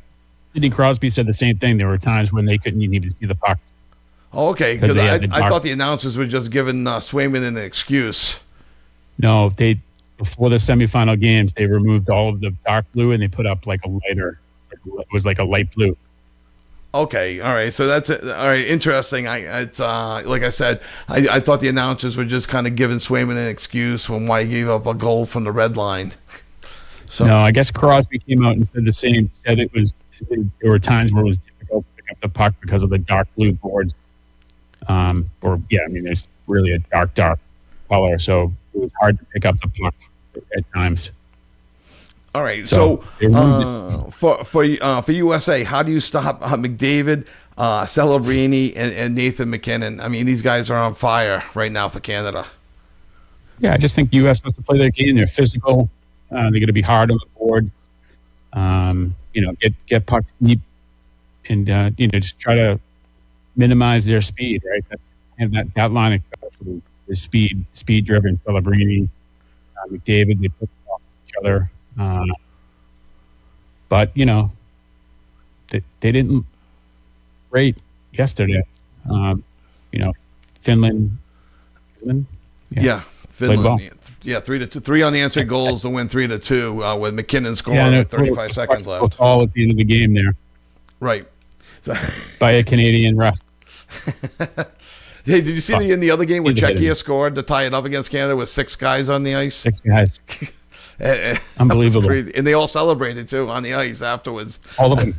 Sidney Crosby said the same thing. There were times when they couldn't even see the puck. Oh, okay, because I thought the announcers were just giving Swayman an excuse. No, before the semifinal games, they removed all of the dark blue and they put up like a lighter. It was like a light blue. Okay, all right. So that's it. All right, interesting. It's like I said, I thought the announcers were just kind of giving Swayman an excuse from why he gave up a goal from the red line. So No, I guess Crosby came out and said the same. Said there were times where it was difficult to pick up the puck because of the dark blue boards. There's really a dark color, so it was hard to pick up the puck at times. all right. So for USA, how do you stop McDavid, Celebrini, and Nathan McKinnon? I mean, these guys are on fire right now for Canada. Yeah, I just think U.S. has to play their game. They're physical. They're going to be hard on the board. Get pucks deep, and just try to minimize their speed. Right, and that line especially is speed driven. Celebrini, McDavid, they put off each other. But they didn't rate yesterday. Finland. Yeah, Finland. Yeah, 3-2, 3 unanswered goals to win 3-2 with McKinnon scoring with 35 seconds left. All at the end of the game there. Right. So, by a Canadian ref. Hey, did you see in the other game where Czechia scored to tie it up against Canada with 6 guys on the ice? 6 guys. Unbelievable. Crazy. And they all celebrated, too, on the ice afterwards. All of them.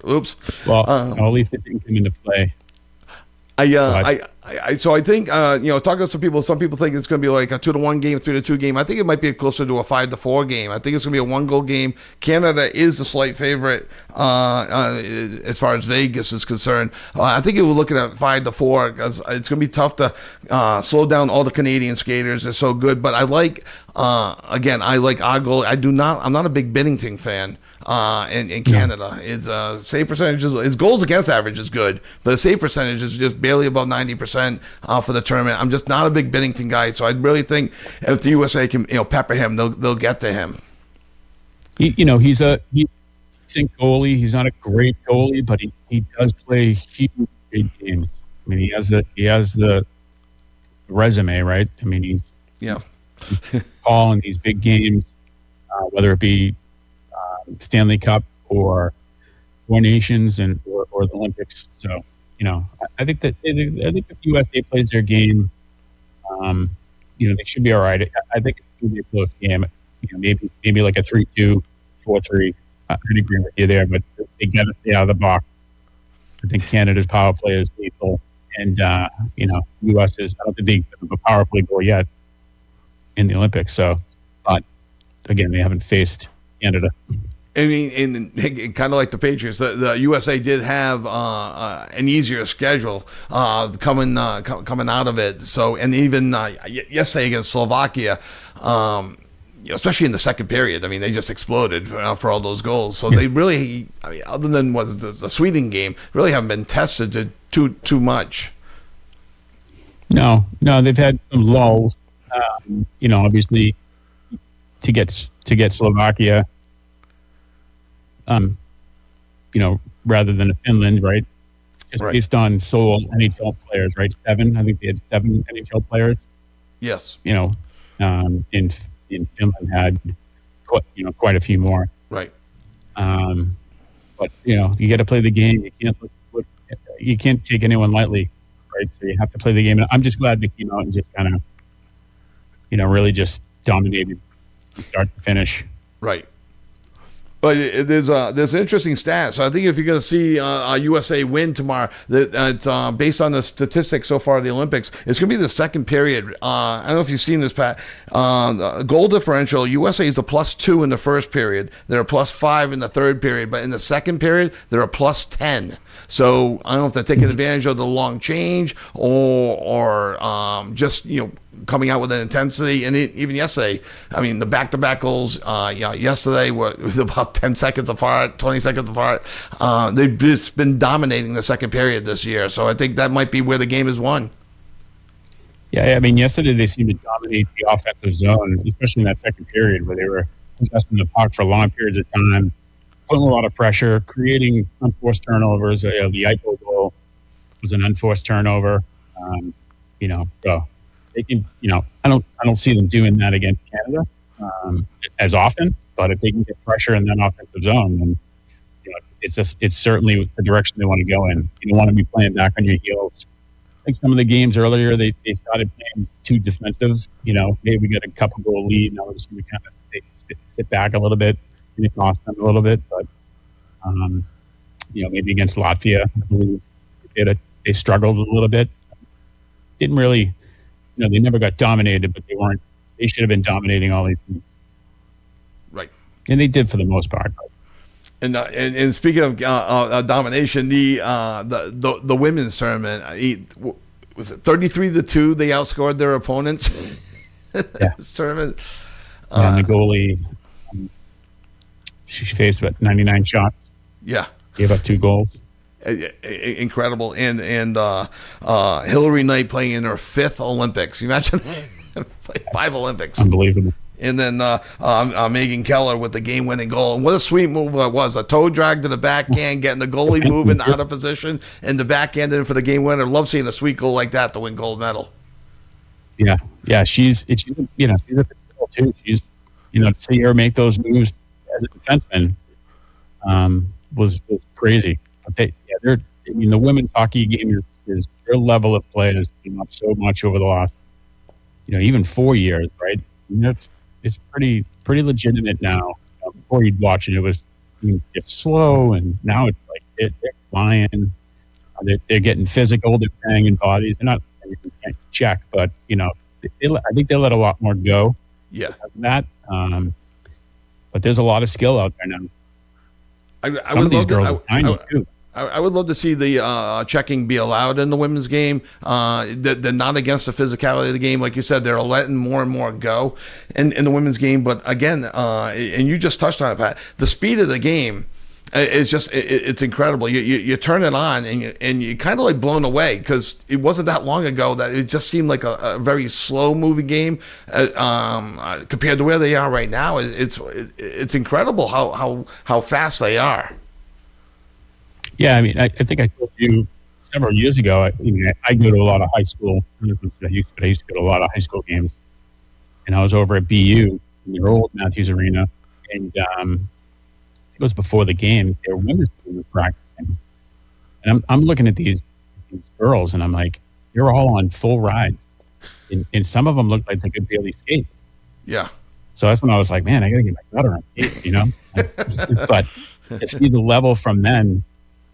Oops. Well, at least it didn't come into play. So I think talking to some people think it's going to be like a 2-1 game, 3-2 game. I think it might be closer to a 5-4 game. I think it's going to be a 1-goal game. Canada is the slight favorite as far as Vegas is concerned. I think we're looking at 5-4 because it's going to be tough to slow down all the Canadian skaters. They're so good, but I like our goal. I'm not a big Binnington fan. In Canada, his save percentage, his goals against average is good, but the save percentage is just barely above 90% for the tournament. I'm just not a big Binnington guy, so I really think if the USA can pepper him, they'll get to him. He's a decent goalie. He's not a great goalie, but he does play huge big games. I mean, he has the resume, right? I mean, he's calling these big games, whether it be Stanley Cup or Four Nations or the Olympics. So I think that if USA plays their game, they should be all right. I think it's going to be a close game. Maybe like a 3-2, 4-3. I agree with you there, but they got to stay out of the box. I think Canada's power play is lethal, and US is. I don't think they have a power play goal yet in the Olympics. So, but again, they haven't faced Canada. I mean, kind of like the Patriots, the USA did have an easier schedule coming out of it. So, and even yesterday against Slovakia, especially in the second period, I mean, they just exploded for all those goals. So they really, other than the Sweden game, really haven't been tested too much. No, they've had some lulls. Obviously, to get Slovakia. Rather than a Finland, right? Just based on sole NHL players, right? 7. I think they had 7 NHL players. Yes. In Finland had quite a few more. Right. But you got to play the game. You can't take anyone lightly, right? So you have to play the game. And I'm just glad they came out and just kind of, really just dominated from start to finish. Right. But there's an interesting stat. So I think if you're going to see USA win tomorrow, it's based on the statistics so far of the Olympics, it's going to be the second period. I don't know if you've seen this, Pat. Goal differential, USA is a +2 in the first period. They're a +5 in the third period. But in the second period, they're a +10. So I don't know if they're taking advantage of the long change or just, coming out with an intensity. And even yesterday, I mean, the back-to-back goals yesterday were about 10 seconds apart, 20 seconds apart. They've just been dominating the second period this year. So I think that might be where the game is won. Yeah, I mean, yesterday they seemed to dominate the offensive zone, especially in that second period where they were contesting the puck for long periods of time, putting a lot of pressure, creating unforced turnovers. The Eichel goal was an unforced turnover. So they can, I don't see them doing that against Canada as often. But if they can get pressure in that offensive zone, then it's certainly the direction they want to go in. You don't want to be playing back on your heels. I think some of the games earlier they started playing too defensive. Maybe we got a couple goal lead. Now we're just going to kind of sit back a little bit and it cost them a little bit. But maybe against Latvia, I believe they struggled a little bit. Didn't really, they never got dominated, but they should have been dominating all these teams. Right. And they did for the most part. And speaking of domination, the women's tournament, was it 33-2? They outscored their opponents. This tournament. And the goalie, she faced about 99 shots. Yeah, gave up 2 goals. Incredible. And Hillary Knight playing in her 5th Olympics. You imagine 5 Olympics. Unbelievable. And then Megan Keller with the game-winning goal. And what a sweet move that was. A toe drag to the backhand, getting the goalie moving out of position, and the backhand in for the game winner. Love seeing a sweet goal like that to win gold medal. Yeah. She's a good girl, too. She's, to see her make those moves as a defenseman was crazy. But the women's hockey game is their level of play has been up so much over the last, even 4 years, right? It's pretty legitimate now. Before you'd watch it, it was slow, and now it's like they're flying. They're getting physical. They're banging bodies. They're not check, but I think they let a lot more go. Yeah, that. But there's a lot of skill out there now. Some of these girls are tiny too. I would love to see the checking be allowed in the women's game. They're not against the physicality of the game. Like you said, they're letting more and more go in the women's game. But again, and you just touched on it, Pat, the speed of the game is just, it's incredible. You turn it on and you kind of like blown away because it wasn't that long ago that it just seemed like a very slow moving game compared to where they are right now. It's incredible how fast they are. Yeah, I mean, I think I told you several years ago. I go to a lot of high school. I used to go to a lot of high school games, and I was over at BU in their old Matthews Arena, and it was before the game. Their women's team was practicing, and I'm looking at these girls, and I'm like, they're all on full rides, and some of them look like they could barely skate. Yeah. So that's when I was like, man, I got to get my gutter on skate, But to see the level from then.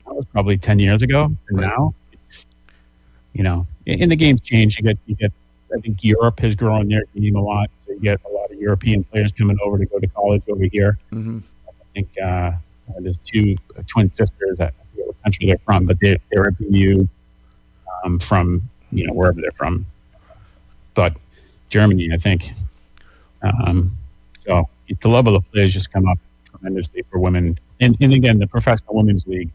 That was probably 10 years ago, and now, and the game's changed. You get. I think Europe has grown their game a lot, so you get a lot of European players coming over to go to college over here. Mm-hmm. I think there's 2 twin sisters. I forget what country they're from, but they're at BU from wherever they're from, but Germany, I think. So the level of play has just come up tremendously for women, and again, the professional women's league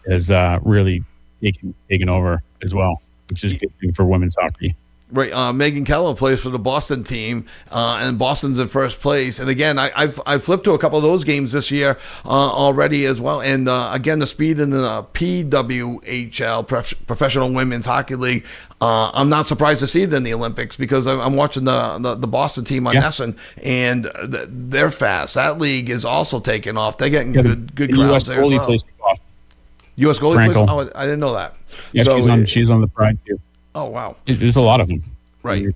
has really taken over as well, which is a good thing for women's hockey. Right, Megan Keller plays for the Boston team, and Boston's in first place. And again, I've flipped to a couple of those games this year already as well. And again, the speed in the PWHL, Professional Women's Hockey League, I'm not surprised to see it in the Olympics because I'm watching the Boston team on Essen, and they're fast. That league is also taking off. They're getting good crowds there as well. U.S. goalie plays? Oh, I didn't know that. Yeah, so, she's on the Pride too. Oh, wow. There's a lot of them. Right.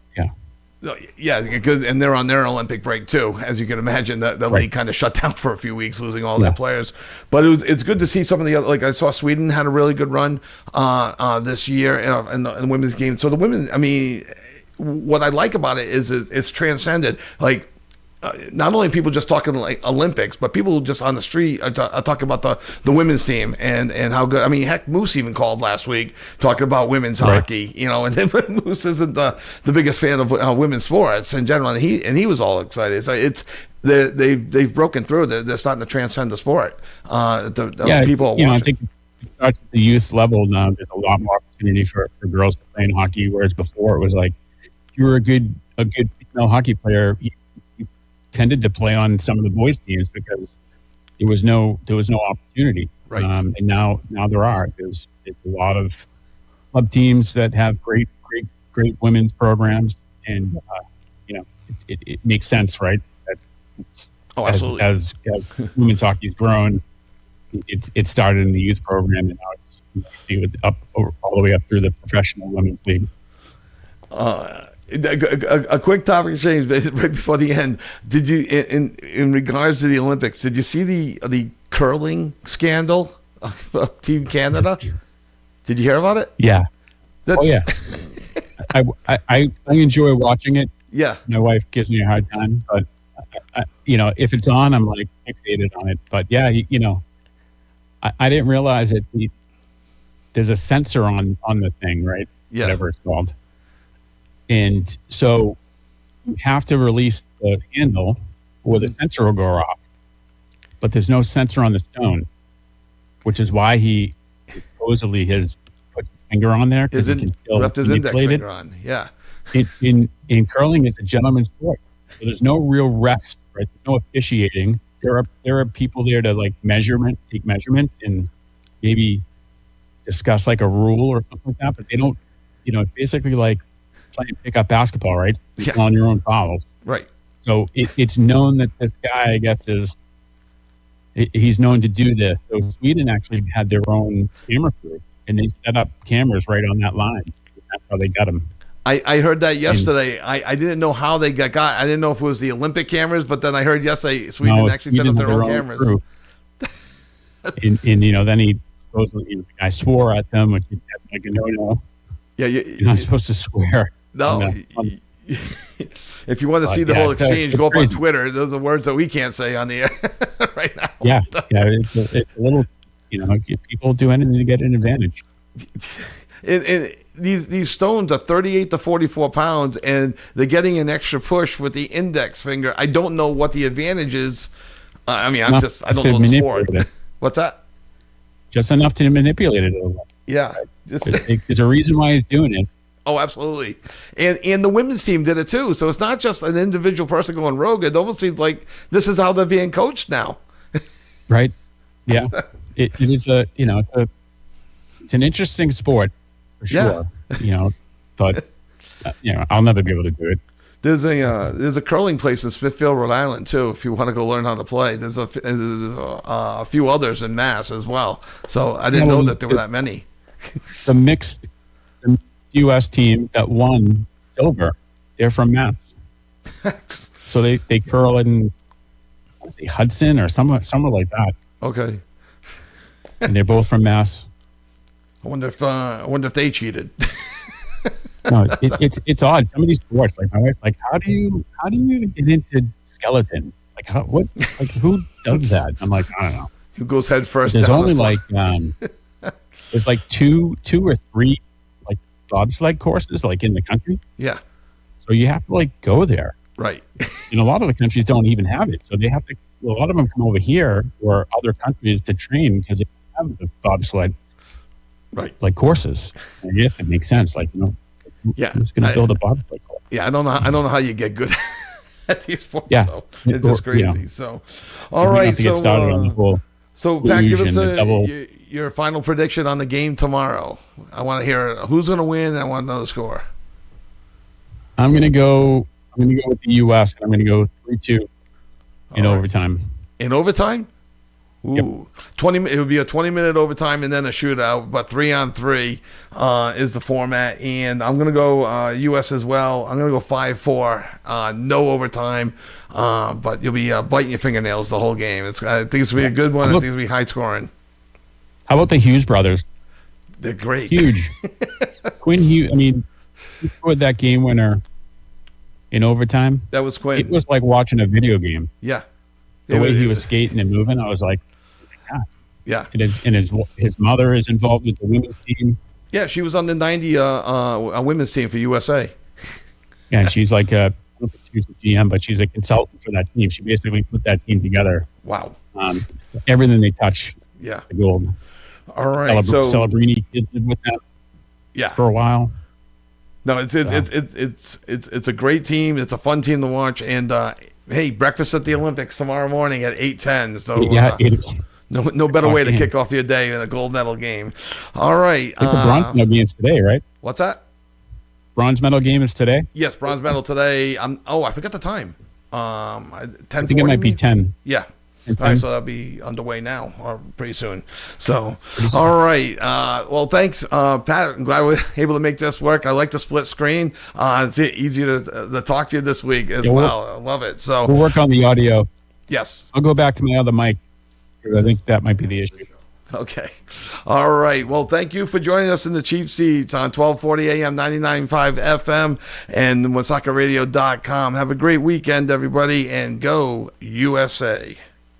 Yeah, and they're on their Olympic break too, as you can imagine. The league kind of shut down for a few weeks, losing all their players. But it's good to see some of the other. Like I saw Sweden had a really good run this year in the women's game. So the women, I mean, what I like about it is it's transcended. Like not only people just talking like Olympics, but people just on the street are talking about the women's team and how good. I mean, heck, Moose even called last week talking about women's hockey. And then Moose isn't the biggest fan of women's sports in general, and he was all excited. So they've broken through. They're starting to transcend the sport. People. I think it starts at the youth level now. There's a lot more opportunity for girls to play in hockey, whereas before it was like if you were a good female hockey player. You tended to play on some of the boys' teams because there was no opportunity. Right. And now there are. There's a lot of club teams that have great women's programs, and it makes sense, right? Absolutely. As women's hockey's grown, it started in the youth program, and now it's up all the way up through the professional women's league. A quick topic change right before the end. Did you, in regards to the Olympics, did you see the curling scandal of Team Canada? Did you hear about it? Yeah. That's, yeah. I enjoy watching it. Yeah. My wife gives me a hard time, but if it's on, I'm like fixated on it. But yeah, I didn't realize that there's a sensor on the thing, right? Yeah. Whatever it's called. And so you have to release the handle or the sensor will go off. But there's no sensor on the stone, which is why he supposedly has put his finger on there. Left his index finger on, yeah. In curling, it's a gentleman's sport. So there's no real refs, right? There's no officiating. There are people there to take measurements and maybe discuss like a rule or something like that, but they don't, it's basically like playing pickup basketball, right? Yeah. On your own fouls. Right. So it's known that this guy, I guess, he's known to do this. So Sweden actually had their own camera crew, and they set up cameras right on that line. That's how they got him. I heard that yesterday. I didn't know how they got. I didn't know if it was the Olympic cameras, but then I heard yesterday Sweden actually set up their own cameras. and then he supposedly the guy swore at them, which that's like a no. Yeah, you're not supposed to swear. No. If you want to see the whole exchange, go up on Twitter. Those are words that we can't say on the air right now. Yeah, it's a little. People do anything to get an advantage. And these stones are 38 to 44 pounds, and they're getting an extra push with the index finger. I don't know what the advantage is. I don't know the sport. What's that? Just enough to manipulate it a little. Yeah. There's a reason why he's doing it. Oh, absolutely. And the women's team did it too. So it's not just an individual person going rogue. It almost seems like this is how they're being coached now. Right. Yeah. It is it's an interesting sport for sure. Yeah. But I'll never be able to do it. There's a curling place in Smithfield, Rhode Island too. If you want to go learn how to play, there's a few others in Mass as well. So I didn't know that there were that many. The mixed U.S. team that won silver, they're from Mass. So they curl in Hudson or somewhere like that. Okay. And they're both from Mass. I wonder if they cheated. No, it's odd. Some of these sports, like my wife, like how do you get into skeleton? Like who does that? I'm like, I don't know. Who goes head first? There's only there's like two or three like bobsled courses like in the country. Yeah. So you have to like go there. Right. And a lot of the countries don't even have it. So they have to. A lot of them come over here or other countries to train because they have the bobsled. Right. Like courses. I guess it makes sense. Like yeah, who's going to build a bobsled course? Yeah, I don't know how you get good at these sports. Yeah, so it's just crazy. Yeah. So, all right. To get started on the whole. So, Pat, give us your final prediction on the game tomorrow. I want to hear who's going to win. And I want to know the score. I'm going to go with the U.S. and I'm going to go 3-2 in overtime. In overtime? Ooh, yep. 20. It would be a 20-minute overtime and then a shootout, but 3-on-3 is the format. And I'm gonna go U.S. as well. I'm gonna go 5-4, no overtime, but you'll be biting your fingernails the whole game. I think it's gonna be a good one. I think it's gonna be high scoring. How about the Hughes brothers? They're great. Huge. Quinn Hughes. I mean, he scored that game winner in overtime. That was Quinn. It was like watching a video game. Yeah. The way he was skating and moving, I was like, God. Yeah. And his mother is involved with the women's team. Yeah, she was on the 90 women's team for USA. Yeah, and she's like I don't think she's the GM, but she's a consultant for that team. She basically put that team together. Wow. Everything they touch, yeah, the gold. All right. Celebrini did with that. Yeah. For a while. No, it's a great team. It's a fun team to watch. And hey, breakfast at the Olympics tomorrow morning at 8:10. So yeah, no better way to kick off your day in a gold medal game. All right. The bronze medal game is today, right? What's that? Bronze medal game is today? Yes, bronze medal today. I forgot the time. 10:40. I think it might be 10. Yeah. All right, so that'll be underway now, or pretty soon. So, all right. Well, thanks, Pat. I'm glad we're able to make this work. I like the split screen. It's easy to talk to you this week as well. I love it. So we'll work on the audio. Yes. I'll go back to my other mic, because I think that might be the issue. Okay. All right. Well, thank you for joining us in the Cheap Seats on 1240 AM, 99.5 FM, and WoonSoccerRadio.com. Have a great weekend, everybody, and go USA.